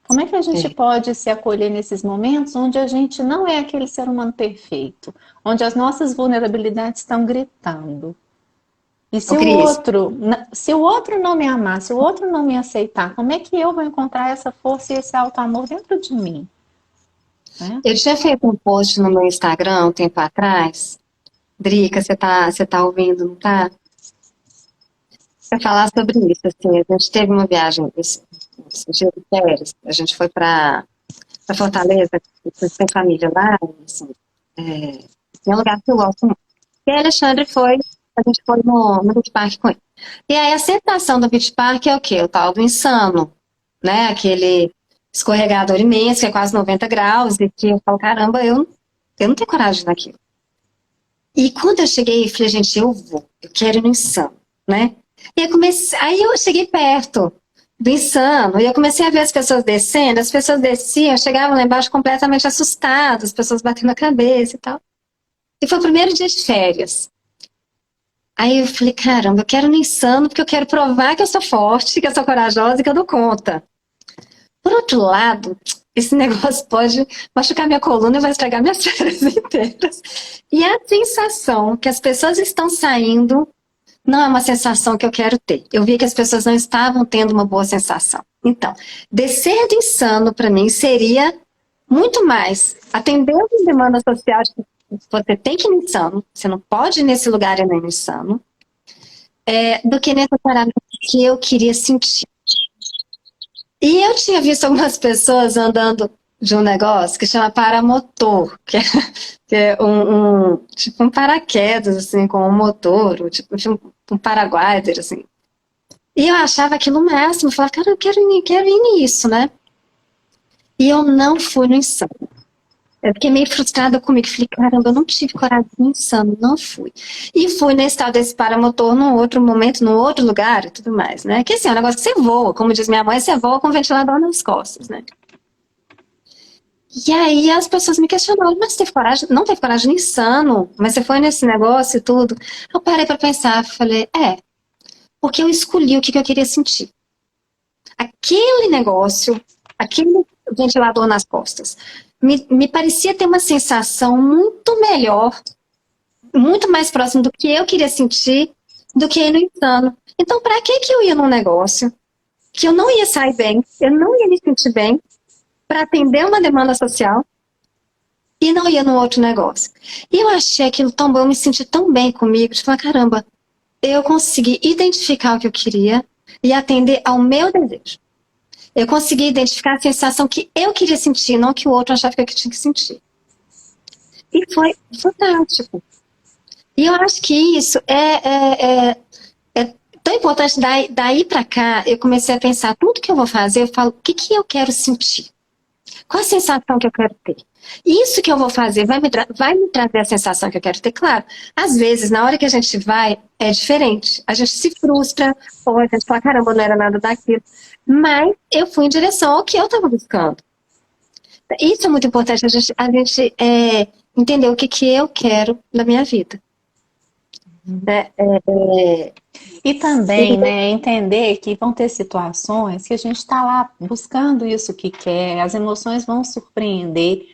Como é que a gente pode se acolher nesses momentos onde a gente não é aquele ser humano perfeito, onde as nossas vulnerabilidades estão gritando? E se o outro não me amar, se o outro não me aceitar, como é que eu vou encontrar essa força e esse auto-amor dentro de mim? Eu tinha feito um post no meu Instagram um tempo atrás. Drica, você tá ouvindo, não tá? Pra falar sobre isso, assim, a gente teve uma viagem esse dia de férias, a gente foi pra Fortaleza, tem família lá, assim, é um lugar que eu gosto muito. E a Alexandre a gente foi no Beach Park com ele. E aí a sensação do Beach Park é o quê? O tal do insano, né? Aquele escorregador imenso, que é quase 90 graus, e que eu falo, caramba, eu não tenho coragem daquilo. E quando eu cheguei, eu falei, gente, eu quero ir no insano, né? E aí eu cheguei perto do insano, e eu comecei a ver as pessoas descendo, as pessoas desciam, chegavam lá embaixo completamente assustadas, as pessoas batendo a cabeça e tal. E foi o primeiro dia de férias. Aí eu falei, caramba, eu quero ir no insano porque eu quero provar que eu sou forte, que eu sou corajosa e que eu dou conta. Por outro lado, esse negócio pode machucar minha coluna e vai estragar minhas férias inteiras. E a sensação que as pessoas estão saindo não é uma sensação que eu quero ter. Eu vi que as pessoas não estavam tendo uma boa sensação. Então, descer do insano para mim seria muito mais atender as demandas sociais que você tem que ir no insano, você não pode ir nesse lugar e não ir no insano, do que necessariamente que eu queria sentir. E eu tinha visto algumas pessoas andando de um negócio que chama paramotor, que é tipo um paraquedas, assim, com um motor, tipo um paraglider, assim. E eu achava aquilo o máximo, eu falava, cara, eu quero ir nisso, né? E eu não fui no insano. Eu fiquei meio frustrada comigo, falei, caramba, eu não tive coragem de ir no insano, não fui. E fui nesse tal desse paramotor num outro momento, num outro lugar e tudo mais, né? Que assim, é um negócio que você voa, como diz minha mãe, você voa com o ventilador nas costas, né? E aí as pessoas me questionaram, mas você teve coragem? Não teve coragem, insano, mas você foi nesse negócio e tudo. Eu parei para pensar, falei, porque eu escolhi o que eu queria sentir. Aquele negócio, aquele ventilador nas costas, me parecia ter uma sensação muito melhor, muito mais próximo do que eu queria sentir, do que ir no insano. Então, para que eu ia num negócio que eu não ia sair bem, eu não ia me sentir bem, para atender uma demanda social, e não ia num outro negócio? E eu achei aquilo tão bom, eu me senti tão bem comigo, de falar, caramba, eu consegui identificar o que eu queria e atender ao meu desejo. Eu consegui identificar a sensação que eu queria sentir, não que o outro achava que eu tinha que sentir. E foi fantástico. E eu acho que isso é tão importante. Daí para cá, eu comecei a pensar, tudo que eu vou fazer, eu falo, o que eu quero sentir? Qual a sensação que eu quero ter? Isso que eu vou fazer vai me trazer a sensação que eu quero ter, claro. Às vezes, na hora que a gente vai, é diferente. A gente se frustra, ou a gente fala, caramba, não era nada daquilo. Mas eu fui em direção ao que eu estava buscando. Isso é muito importante, a gente entender o que eu quero na minha vida. E também, né, entender que vão ter situações que a gente está lá buscando isso que quer, as emoções vão surpreender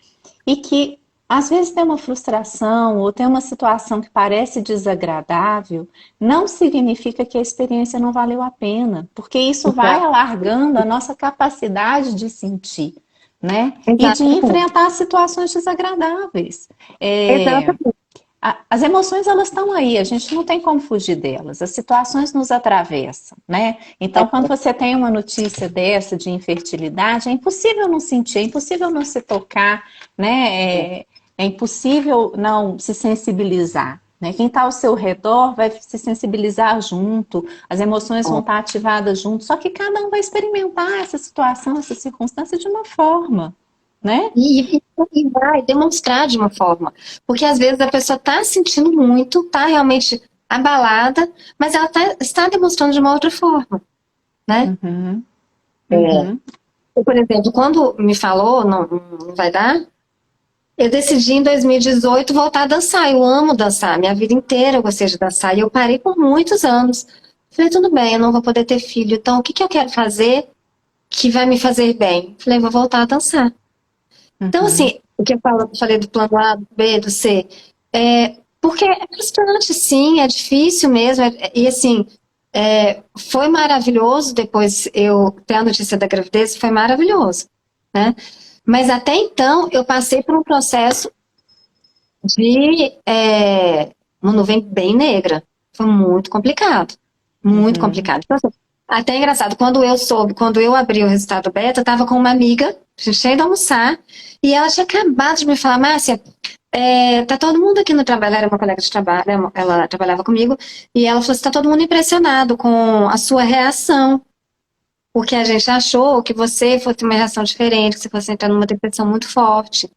e que às vezes tem uma frustração ou tem uma situação que parece desagradável, não significa que a experiência não valeu a pena, porque isso vai alargando a nossa capacidade de sentir, né? E de enfrentar situações desagradáveis. As emoções, elas estão aí, a gente não tem como fugir delas, as situações nos atravessam, né? Então, quando você tem uma notícia dessa de infertilidade, é impossível não sentir, é impossível não se tocar, né? É impossível não se sensibilizar, né? Quem está ao seu redor vai se sensibilizar junto, as emoções vão estar ativadas junto, só que cada um vai experimentar essa situação, essa circunstância de uma forma, né? E vai demonstrar de uma forma. Porque às vezes a pessoa está sentindo muito, está realmente abalada, mas ela está demonstrando de uma outra forma, né? Por exemplo, quando me falou, não vai dar, eu decidi em 2018 voltar a dançar. Eu amo dançar, minha vida inteira eu gostei de dançar. E eu parei por muitos anos. Falei, tudo bem, eu não vou poder ter filho, então o que eu quero fazer que vai me fazer bem? Falei, vou voltar a dançar. Então, assim, o que eu falei do plano A, do B, do C, porque é frustrante, sim, é difícil mesmo, e assim, foi maravilhoso depois eu ter a notícia da gravidez, foi maravilhoso, né? Mas até então, eu passei por um processo de uma nuvem bem negra, foi muito complicado, muito complicado. Então, assim, até é engraçado, quando eu abri o resultado beta, eu estava com uma amiga, cheia de almoçar, e ela tinha acabado de me falar, Márcia, tá todo mundo aqui no trabalho, ela era uma colega de trabalho, ela trabalhava comigo, e ela falou assim, tá todo mundo impressionado com a sua reação, porque a gente achou que você fosse ter uma reação diferente, que você fosse entrar numa depressão muito forte.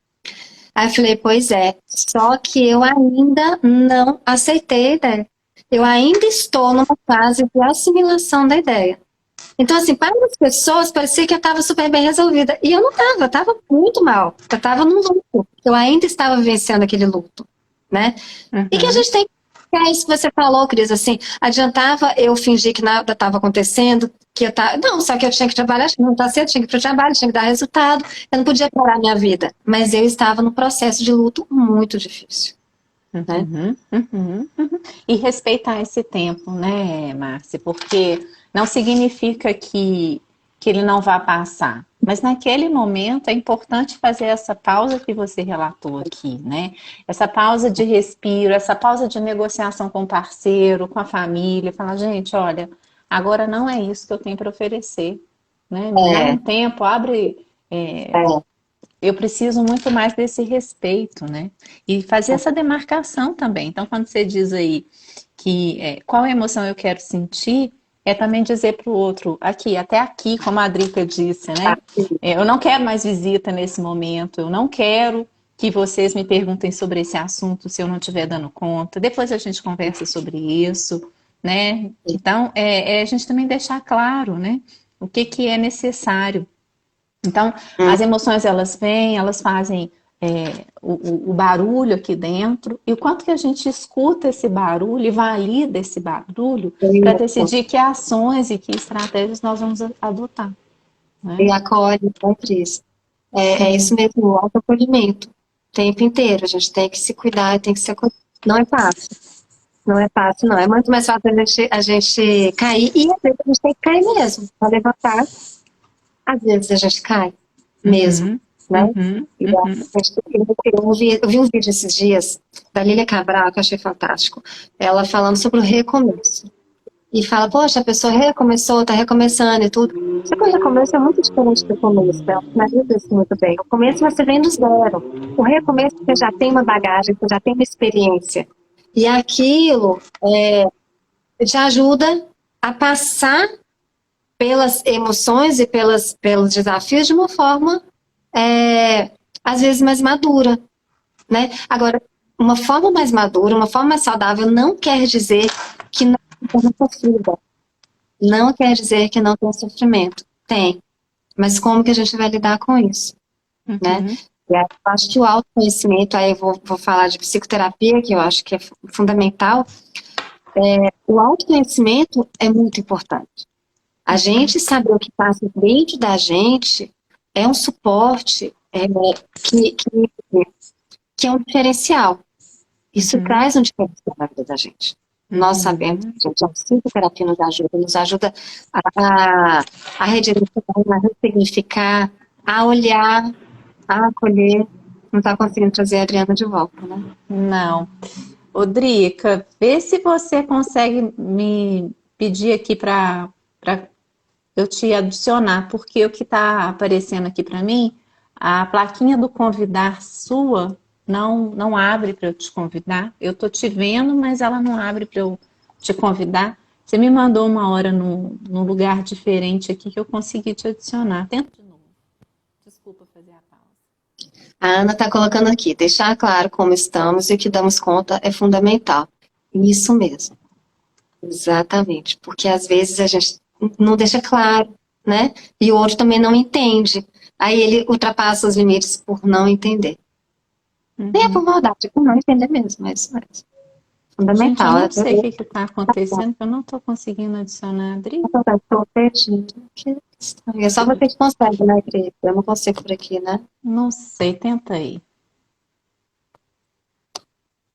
Aí eu falei, pois é, só que eu ainda não aceitei a ideia. Eu ainda estou numa fase de assimilação da ideia. Então, assim, para as pessoas parecia que eu estava super bem resolvida. E eu não estava, eu estava muito mal. Eu estava num luto. Eu ainda estava vivenciando aquele luto, né? E que a gente tem que é isso que você falou, Cris, assim, adiantava eu fingir que nada estava acontecendo, que eu tava... Não, só que eu tinha que trabalhar, não tá cedo, tinha que ir para o trabalho, tinha que dar resultado, eu não podia parar a minha vida. Mas eu estava num processo de luto muito difícil. Né? E respeitar esse tempo, né, Márcia? Porque não significa que ele não vá passar. Mas naquele momento é importante fazer essa pausa que você relatou aqui, né? Essa pausa de respiro, essa pausa de negociação com o parceiro, com a família, falar, gente, olha, agora não é isso que eu tenho para oferecer, né? Me dá um tempo, abre... Eu preciso muito mais desse respeito, né? E fazer essa demarcação também. Então, quando você diz aí que qual emoção eu quero sentir, é também dizer para o outro, aqui, até aqui, como a Drica disse, né? Eu não quero mais visita nesse momento, eu não quero que vocês me perguntem sobre esse assunto se eu não estiver dando conta. Depois a gente conversa sobre isso, né? Então, a gente também deixar claro, né? O que é necessário. Então, as emoções, elas vêm, elas fazem o barulho aqui dentro, e o quanto que a gente escuta esse barulho e valida esse barulho para decidir que ações e que estratégias nós vamos adotar. Né? E acolhe, né, Cris? É isso mesmo, o autoacolhimento. O tempo inteiro, a gente tem que se cuidar, tem que se acolher. Não é fácil. Não é fácil, não. É muito mais fácil a gente cair, e às vezes a gente tem que cair mesmo. Para levantar, às vezes a gente cai mesmo, né? Eu vi um vídeo esses dias da Lília Cabral, que eu achei fantástico. Ela falando sobre o recomeço. E fala, poxa, a pessoa recomeçou, tá recomeçando e tudo. Só que o recomeço é muito diferente do começo. Ela finaliza isso muito bem. O começo você vem do zero. O recomeço você já tem uma bagagem, você já tem uma experiência. E aquilo te ajuda a passar pelas emoções e pelos desafios de uma forma, às vezes, mais madura. Né? Agora, uma forma mais madura, uma forma mais saudável não quer dizer que não tem sofrida. Não quer dizer que não tem sofrimento. Tem. Mas como que a gente vai lidar com isso? Né? E aí, eu acho que o autoconhecimento, aí eu vou falar de psicoterapia, que eu acho que é fundamental. O autoconhecimento é muito importante. A gente saber o que passa dentro da gente é um suporte que é um diferencial. Isso traz um diferencial na vida da gente. Nós sabemos que a psicoterapia nos ajuda a redirecionar, a ressignificar, a olhar, a acolher. Não está conseguindo trazer a Adriana de volta, né? Não. Ô, Drica, vê se você consegue me pedir aqui para eu te adicionar, porque o que está aparecendo aqui para mim, a plaquinha do convidar sua não abre para eu te convidar. Eu tô te vendo, mas ela não abre para eu te convidar. Você me mandou uma hora num lugar diferente aqui que eu consegui te adicionar. Tenta de novo. Desculpa fazer a pausa. A Ana está colocando aqui, deixar claro como estamos e o que damos conta é fundamental. Isso mesmo. Exatamente. Porque às vezes a gente não deixa claro, né? E o outro também não entende. Aí ele ultrapassa os limites por não entender. Nem é por maldade, por não entender mesmo, mas fundamental. Gente, eu não sei o que está acontecendo, que eu não estou conseguindo adicionar a Adri. Estou perdido. É só você que consegue, né, Cris? Eu não consigo por aqui, né? Não sei, tenta aí.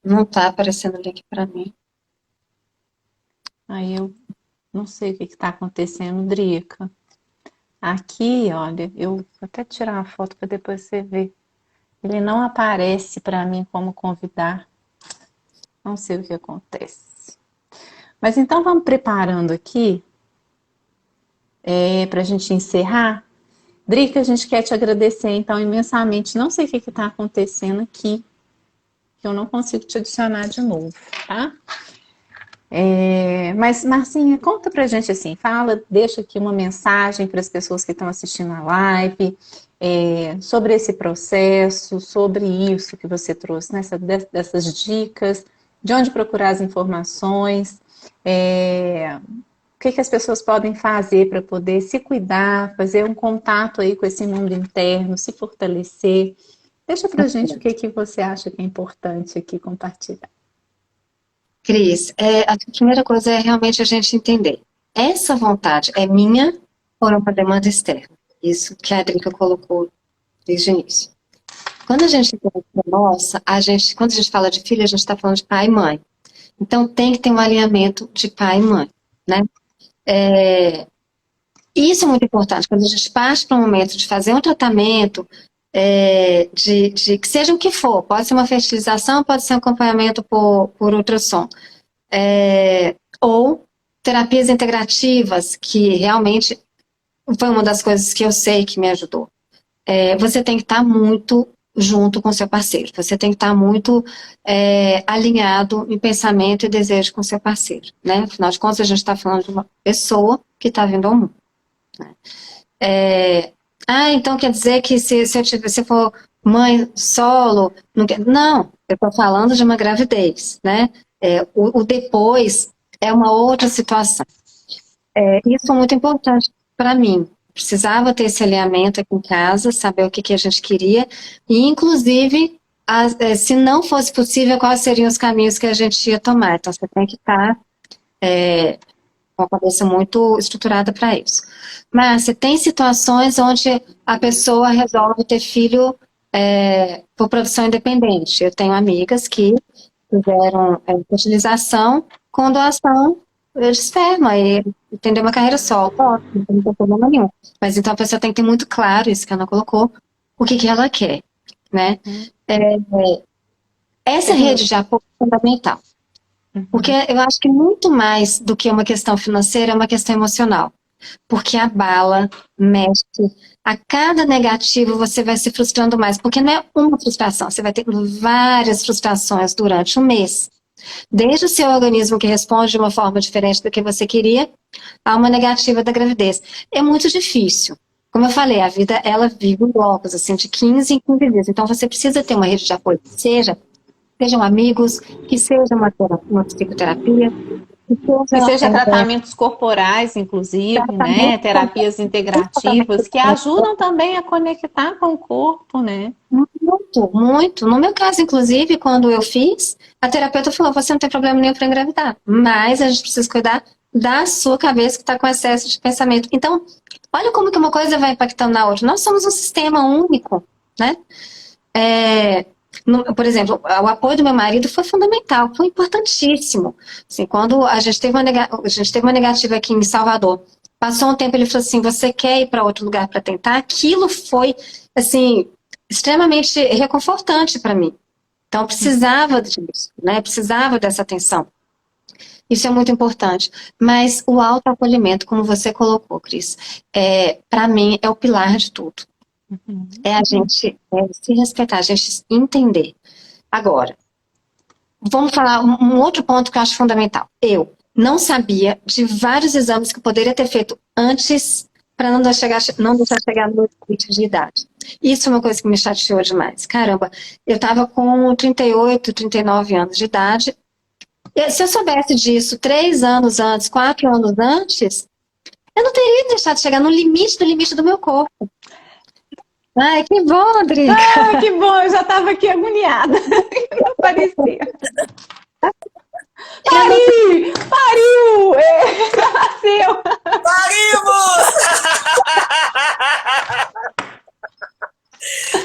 Não está aparecendo o link para mim. Aí eu não sei o que está acontecendo, Drica. Aqui, olha, eu vou até tirar uma foto para depois você ver. Ele não aparece para mim como convidar. Não sei o que acontece. Mas então vamos preparando aqui para a gente encerrar. Drica, a gente quer te agradecer então imensamente. Não sei o que está acontecendo aqui, que eu não consigo te adicionar de novo, tá? Mas Marcinha, conta pra gente assim, deixa aqui uma mensagem para as pessoas que estão assistindo a live, sobre esse processo, sobre isso que você trouxe, dessas dicas, de onde procurar as informações, o que as pessoas podem fazer para poder se cuidar, fazer um contato aí com esse mundo interno, se fortalecer. Deixa pra gente o que você acha que é importante aqui compartilhar. Cris, a primeira coisa é realmente a gente entender. Essa vontade é minha ou é uma demanda externa? Isso que a Drica colocou desde o início. Quando a gente pensa nossa, quando a gente fala de filho, a gente está falando de pai e mãe. Então tem que ter um alinhamento de pai e mãe, né? Isso é muito importante. Quando a gente parte para o momento de fazer um tratamento, de que seja o que for, pode ser uma fertilização, pode ser um acompanhamento por ultrassom, ou terapias integrativas, que realmente foi uma das coisas que eu sei que me ajudou. Você tem que estar muito junto com seu parceiro, você tem que estar muito alinhado em pensamento e desejo com seu parceiro, né? Afinal de contas, a gente está falando de uma pessoa que está vindo ao mundo, né? Então quer dizer que se for mãe solo, não, eu estou falando de uma gravidez, né? O depois é uma outra situação. Isso é muito importante para mim, precisava ter esse alinhamento aqui em casa, saber o que, que a gente queria, e inclusive, se não fosse possível, quais seriam os caminhos que a gente ia tomar. Então, você tem que estar com a cabeça muito estruturada para isso. Mas você tem situações onde a pessoa resolve ter filho por produção independente. Eu tenho amigas que fizeram fertilização com doação de esperma e entendeu uma carreira solo. Ótimo, não tem problema nenhum. Mas então a pessoa tem que ter muito claro, isso que a Ana colocou, o que, que ela quer, né? Essa rede de apoio é fundamental. Porque eu acho que muito mais do que uma questão financeira é uma questão emocional. Porque abala, mexe. A cada negativo você vai se frustrando mais. Porque não é uma frustração, você vai ter várias frustrações durante um mês. Desde o seu organismo que responde de uma forma diferente do que você queria, a uma negativa da gravidez. É muito difícil. Como eu falei, a vida, ela vive em blocos, assim, de 15 em 15 dias. Então você precisa ter uma rede de apoio, sejam amigos, que seja uma psicoterapia, que seja tratamentos corporais, inclusive, né? Terapias integrativas, que ajudam também a conectar com o corpo, né? Muito, muito. No meu caso, inclusive, quando eu fiz, a terapeuta falou, você não tem problema nenhum para engravidar, mas a gente precisa cuidar da sua cabeça que está com excesso de pensamento. Então, olha como que uma coisa vai impactando na outra. Nós somos um sistema único, né? Por exemplo, o apoio do meu marido foi fundamental, foi importantíssimo. Assim, quando a gente teve uma negativa aqui em Salvador, passou um tempo, ele falou assim, você quer ir para outro lugar para tentar? Aquilo foi, assim, extremamente reconfortante para mim. Então, eu precisava disso, né? Precisava dessa atenção. Isso é muito importante. Mas o autoacolhimento, como você colocou, Cris, para mim é o pilar de tudo. É a gente se respeitar, a gente entender. Agora, vamos falar um outro ponto que eu acho fundamental. Eu não sabia de vários exames que eu poderia ter feito antes para não deixar chegar no limite de idade. Isso é uma coisa que me chateou demais. Caramba, eu estava com 38, 39 anos de idade. Se eu soubesse disso 3 anos antes, 4 anos antes, eu não teria deixado chegar no limite do meu corpo. Ai, que bom, Drica. Ah, que bom, eu já estava aqui agoniada. Não parecia. Pariu! Já nasceu! Parimos!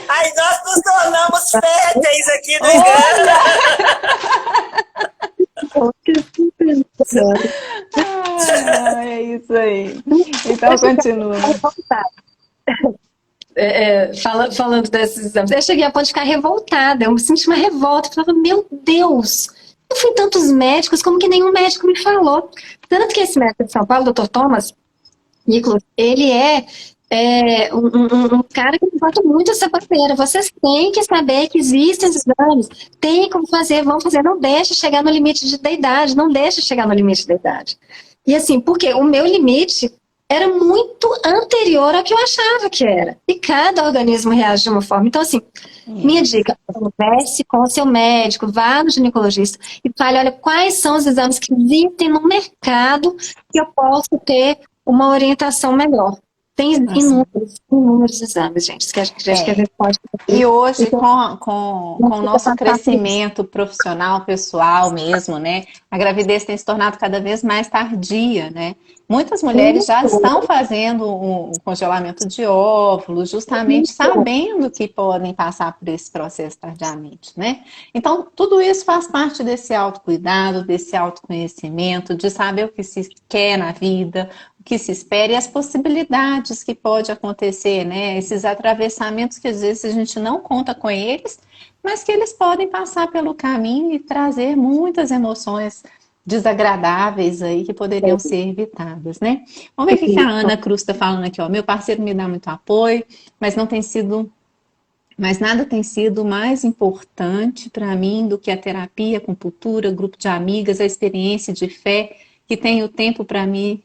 Aí nós nos tornamos férteis aqui no Engano. É isso aí. Então, continua. Falando desses exames, eu cheguei a ponto de ficar revoltada, eu me senti uma revolta, eu falava, meu Deus, eu fui em tantos médicos, como que nenhum médico me falou. Tanto que esse médico de São Paulo, o Dr. Thomas Nicholas, ele um cara que bota muito essa bandeira. Vocês têm que saber que existem os exames, tem como fazer, vão fazer, não deixe chegar no limite da idade, não deixe chegar no limite da idade. E assim, porque o meu limite era muito anterior ao que eu achava que era. E cada organismo reage de uma forma. Então, assim, minha dica, converse com o seu médico, vá no ginecologista e fale, olha, quais são os exames que existem no mercado que eu posso ter uma orientação melhor. Tem inúmeros exames, gente, que a gente pode... E hoje, com o nosso crescimento profissional, pessoal mesmo, né? A gravidez tem se tornado cada vez mais tardia, né? Muitas mulheres já estão fazendo um congelamento de óvulos, justamente sabendo que podem passar por esse processo tardiamente, né? Então, tudo isso faz parte desse autocuidado, desse autoconhecimento, de saber o que se quer na vida, o que se espera e as possibilidades que pode acontecer, né? Esses atravessamentos que às vezes a gente não conta com eles, mas que eles podem passar pelo caminho e trazer muitas emoções desagradáveis aí que poderiam ser evitadas, né? Vamos ver o que a Ana Cruz está falando aqui, ó. Meu parceiro me dá muito apoio, mas nada tem sido mais importante para mim do que a terapia, a acupuntura, grupo de amigas, a experiência de fé que tem o tempo para mim.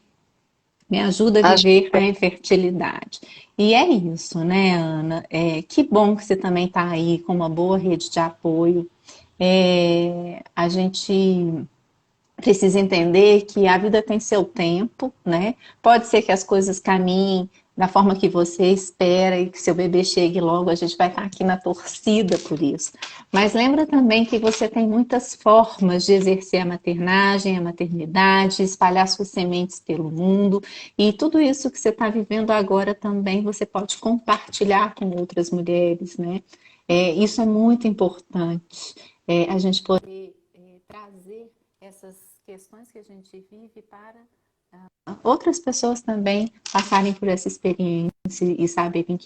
Me ajuda a viver a infertilidade. E é isso, né, Ana? Que bom que você também está aí com uma boa rede de apoio. A gente precisa entender que a vida tem seu tempo, né? Pode ser que as coisas caminhem da forma que você espera e que seu bebê chegue logo, a gente vai estar aqui na torcida por isso. Mas lembra também que você tem muitas formas de exercer a maternagem, a maternidade, espalhar suas sementes pelo mundo, e tudo isso que você está vivendo agora também você pode compartilhar com outras mulheres, né? Isso é muito importante, a gente poder trazer essas questões que a gente vive para outras pessoas também passarem por essa experiência e saberem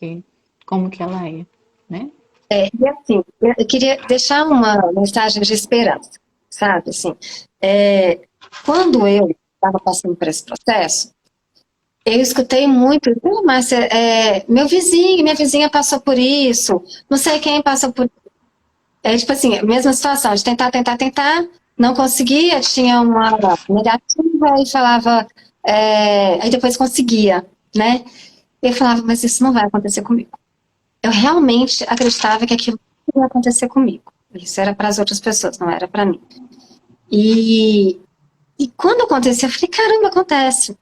como que ela é, né? E assim, eu queria deixar uma mensagem de esperança, sabe? Assim, quando eu estava passando por esse processo, eu escutei muito, Márcia, meu vizinho, minha vizinha passou por isso, não sei quem passou por isso. Tipo assim, a mesma situação, de tentar, não conseguia, tinha uma negativa e falava, aí depois conseguia, né? Eu falava, mas isso não vai acontecer comigo. Eu realmente acreditava que aquilo não ia acontecer comigo. Isso era para as outras pessoas, não era para mim. E quando acontecia, eu falei, caramba, acontece.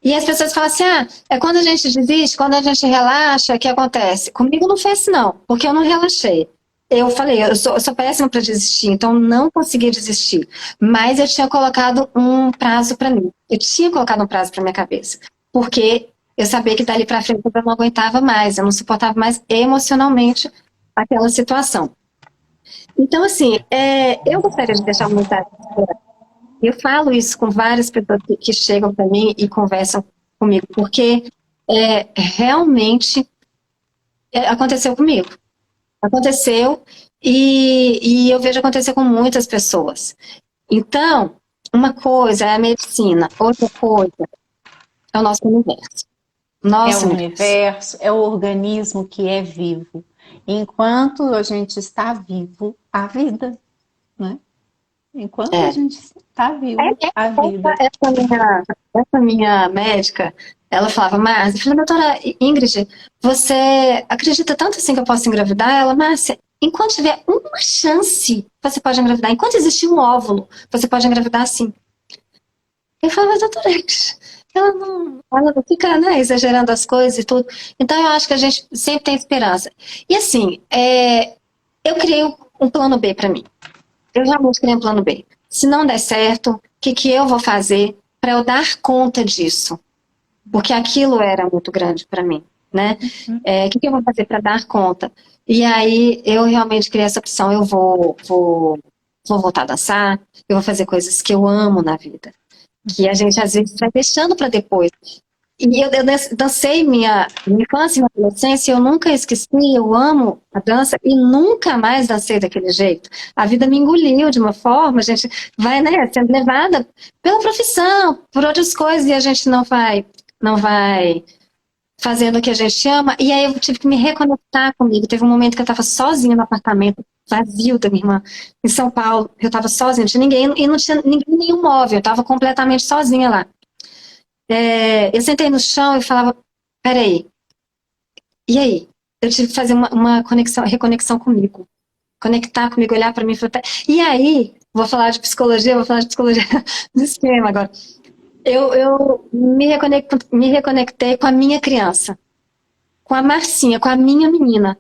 E as pessoas falam assim, é quando a gente desiste, quando a gente relaxa, que acontece. Comigo não foi assim, não, porque eu não relaxei. Eu falei, eu sou péssima para desistir, então não consegui desistir. Mas eu tinha colocado um prazo para mim. Eu tinha colocado um prazo para minha cabeça. Porque eu sabia que dali para frente eu não aguentava mais, eu não suportava mais emocionalmente aquela situação. Então, assim, eu gostaria de deixar uma mensagem. Eu falo isso com várias pessoas que chegam para mim e conversam comigo, porque realmente aconteceu comigo. Aconteceu e eu vejo acontecer com muitas pessoas. Então, uma coisa é a medicina, outra coisa é o nosso universo. É o universo, é o organismo que é vivo. Enquanto a gente está vivo, há vida, né? Enquanto a gente está vivo, há vida. Essa minha médica, ela falava, Márcia, eu falei, doutora Ingrid, você acredita tanto assim que eu posso engravidar? Ela, Márcia, enquanto tiver uma chance, você pode engravidar. Enquanto existir um óvulo, você pode engravidar sim. Eu falava, doutora Ingrid, ela não fica, né, exagerando as coisas e tudo. Então eu acho que a gente sempre tem esperança. E assim, eu criei um plano B para mim. Eu realmente criei um plano B. Se não der certo, o que eu vou fazer para eu dar conta disso? Porque aquilo era muito grande para mim, né? O que eu vou fazer para dar conta? E aí eu realmente criei essa opção. Eu vou voltar a dançar, eu vou fazer coisas que eu amo na vida. Que a gente às vezes vai deixando para depois. E eu dancei minha infância e minha adolescência, eu nunca esqueci, eu amo a dança e nunca mais dancei daquele jeito. A vida me engoliu de uma forma, a gente vai, né, sendo levada pela profissão, por outras coisas, e a gente não vai fazendo o que a gente ama. E aí eu tive que me reconectar comigo. Teve um momento que eu estava sozinha no apartamento vazio da minha irmã, em São Paulo. Eu estava sozinha, não tinha ninguém, e não tinha ninguém, nenhum móvel, eu estava completamente sozinha lá. Eu sentei no chão e falava, peraí, e aí? Eu tive que fazer uma reconexão comigo. Conectar comigo, olhar para mim e falar, e aí? Vou falar de psicologia do esquema agora. Eu me reconectei com a minha criança, com a Marcinha, com a minha menina.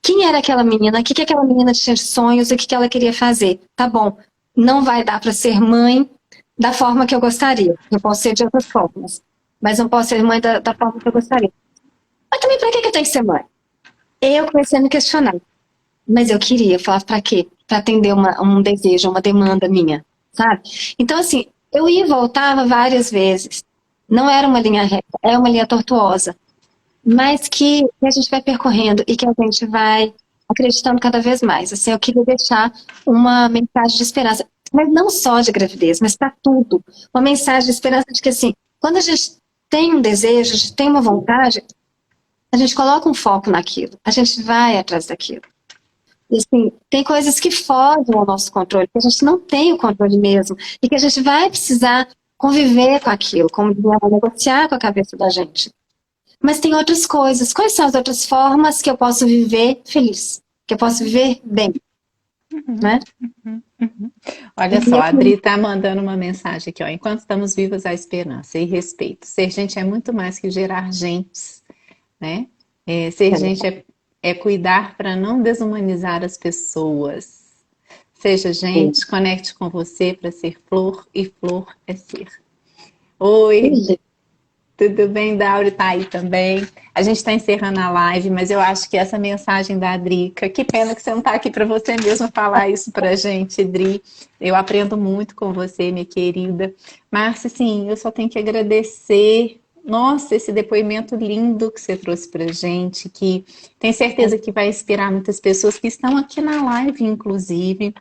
Quem era aquela menina? O que aquela menina tinha de sonhos e o que ela queria fazer? Tá bom, não vai dar para ser mãe da forma que eu gostaria. Eu posso ser de outras formas, mas não posso ser mãe da forma que eu gostaria. Mas também, para que eu tenho que ser mãe? Eu comecei a me questionar. Mas eu queria, eu falava, para quê? Para atender um desejo, uma demanda minha, sabe? Então, assim, eu ia e voltava várias vezes. Não era uma linha reta, é uma linha tortuosa. Mas que a gente vai percorrendo e que a gente vai acreditando cada vez mais. Assim, eu queria deixar uma mensagem de esperança. Mas não só de gravidez, mas para tudo. Uma mensagem de esperança de que, assim, quando a gente tem um desejo, a gente tem uma vontade, a gente coloca um foco naquilo, a gente vai atrás daquilo. E, assim, tem coisas que fogem ao nosso controle, que a gente não tem o controle mesmo, e que a gente vai precisar conviver com aquilo, como negociar com a cabeça da gente. Mas tem outras coisas. Quais são as outras formas que eu posso viver feliz? Que eu posso viver bem? né? Olha só, a Adri está mandando uma mensagem aqui, ó. Enquanto estamos vivos, há esperança e respeito. Ser gente é muito mais que gerar gentes, né? Ser gente é cuidar para não desumanizar as pessoas. Seja gente, conecte com você para ser flor e flor é ser. Oi, tudo bem? Dauri tá aí também. A gente está encerrando a live, mas eu acho que essa mensagem da Drica, que pena que você não está aqui para você mesma falar isso para a gente, Dri. Eu aprendo muito com você, minha querida. Márcia, sim, eu só tenho que agradecer. Nossa, esse depoimento lindo que você trouxe para a gente, que tenho certeza que vai inspirar muitas pessoas que estão aqui na live, inclusive,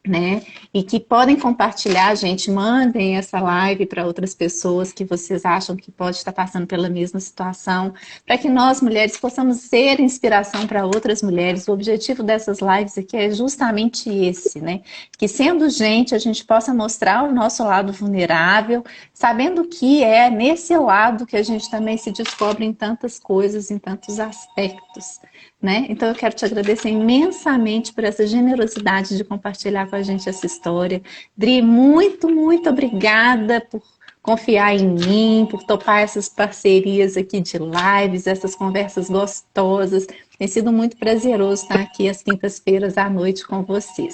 né? E que podem compartilhar, gente, mandem essa live para outras pessoas que vocês acham que pode estar passando pela mesma situação, para que nós mulheres possamos ser inspiração para outras mulheres. O objetivo dessas lives aqui é justamente esse, né? Que sendo gente, a gente possa mostrar o nosso lado vulnerável, sabendo que é nesse lado que a gente também se descobre em tantas coisas, em tantos aspectos. Né? Então eu quero te agradecer imensamente por essa generosidade de compartilhar com a gente essa história. Dri, muito, muito obrigada por confiar em mim, por topar essas parcerias aqui de lives, essas conversas gostosas. Tem sido muito prazeroso estar aqui às quintas-feiras à noite com vocês.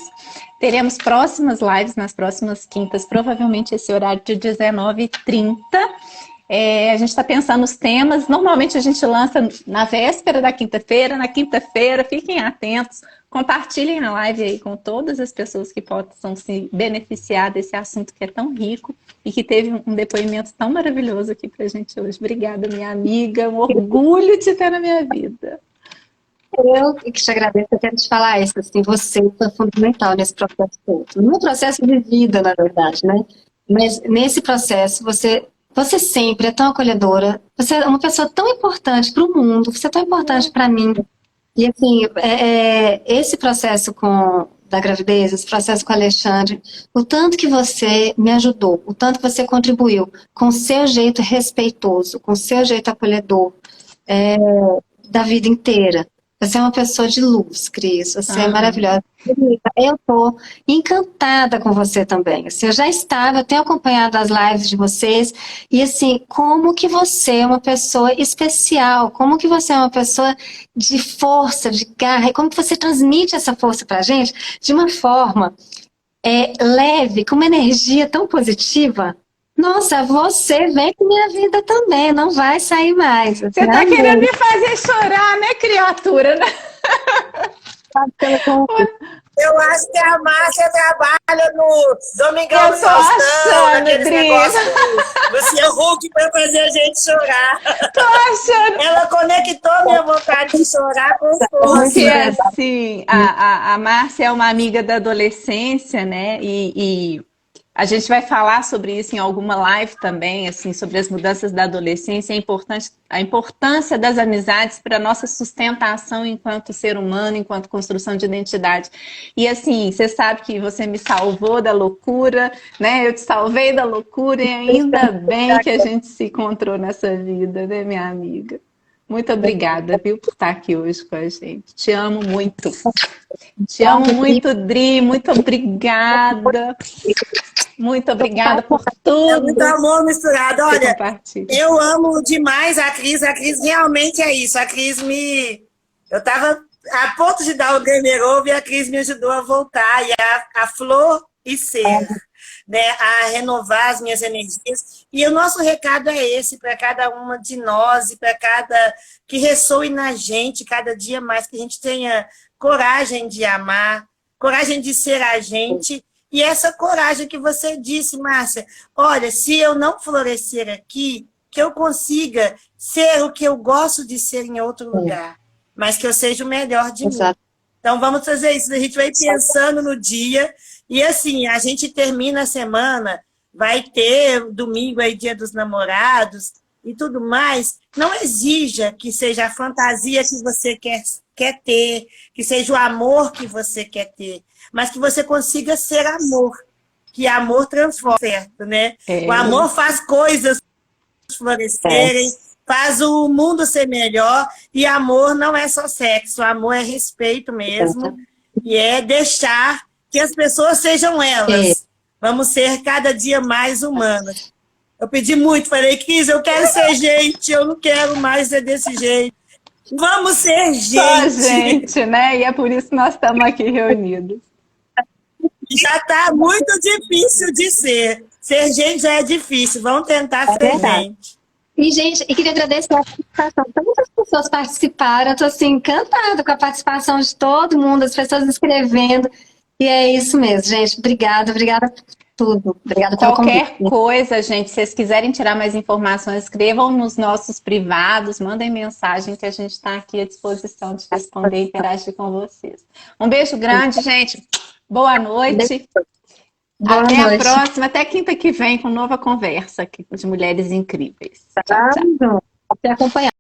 Teremos próximas lives nas próximas quintas, provavelmente esse horário de 19h30. A gente está pensando nos temas. Normalmente a gente lança na véspera da quinta-feira. Na quinta-feira, fiquem atentos. Compartilhem a live aí com todas as pessoas que possam se beneficiar desse assunto que é tão rico e que teve um depoimento tão maravilhoso aqui para a gente hoje. Obrigada, minha amiga. Um orgulho de ter na minha vida. Eu que te agradeço, eu quero te falar isso, assim, você foi fundamental nesse processo todo. No processo de vida, na verdade, né? Mas nesse processo, você sempre é tão acolhedora, você é uma pessoa tão importante para o mundo, você é tão importante para mim. E assim, esse processo da gravidez, esse processo com o Alexandre, o tanto que você me ajudou, o tanto que você contribuiu com o seu jeito respeitoso, com o seu jeito acolhedor, da vida inteira. Você é uma pessoa de luz, Cris. Você é maravilhosa. Eu estou encantada com você também. Assim, eu tenho acompanhado as lives de vocês. E assim, como que você é uma pessoa especial? Como que você é uma pessoa de força, de garra? E como que você transmite essa força pra gente de uma forma leve, com uma energia tão positiva? Nossa, você vem com minha vida também, não vai sair mais. Você tá querendo me fazer chorar, né, criatura? Eu acho que a Márcia trabalha no Domingão do Faustão, naqueles negócios do Luciano Huck para fazer a gente chorar. Tô achando. Ela conectou minha vontade de chorar com força. Porque assim, a Márcia é uma amiga da adolescência, né? E a gente vai falar sobre isso em alguma live também, assim, sobre as mudanças da adolescência, a importância das amizades para a nossa sustentação enquanto ser humano, enquanto construção de identidade. E assim, você sabe que você me salvou da loucura, né? Eu te salvei da loucura e ainda bem que a gente se encontrou nessa vida, né, minha amiga? Muito obrigada, viu, por estar aqui hoje com a gente. Te amo muito. Te amo muito, Dri. Muito obrigada. Muito obrigada por tudo. É muito amor misturado. Olha, eu amo demais a Cris. A Cris realmente é isso. A Cris eu estava a ponto de dar o game over e a Cris me ajudou a voltar. E a flor e ser, né? A renovar as minhas energias. E o nosso recado é esse para cada uma de nós e para cada que ressoe na gente, cada dia mais, que a gente tenha coragem de amar, coragem de ser a gente. E essa coragem que você disse, Márcia, olha, se eu não florescer aqui, que eu consiga ser o que eu gosto de ser em outro lugar, mas que eu seja o melhor de mim. Então vamos fazer isso, a gente vai pensando no dia, e assim, a gente termina a semana, vai ter domingo aí, Dia dos Namorados e tudo mais, não exija que seja a fantasia que você quer ter, que seja o amor que você quer ter, mas que você consiga ser amor, que amor transforma, certo, né? O amor faz coisas florescerem, faz o mundo ser melhor, e amor não é só sexo, amor é respeito mesmo, e é deixar que as pessoas sejam elas. Vamos ser cada dia mais humanas. Eu pedi muito, falei, Cris, eu quero ser gente, eu não quero mais ser desse jeito. Vamos ser gente. Só gente, né? E é por isso que nós estamos aqui reunidos. Já está muito difícil de ser. Ser gente já é difícil. Vamos tentar ser gente. E, gente, eu queria agradecer a participação. Tantas pessoas participaram. Eu estou assim, encantada com a participação de todo mundo, as pessoas escrevendo. E é isso mesmo, gente. Obrigada por tudo. Obrigada pelo convite. Qualquer coisa, gente, se vocês quiserem tirar mais informações, escrevam nos nossos privados, mandem mensagem que a gente está aqui à disposição de responder e interagir com vocês. Um beijo grande, gente. Boa noite. Até a próxima, até quinta que vem com nova conversa aqui de mulheres incríveis. Tchau, tchau. Até acompanhar.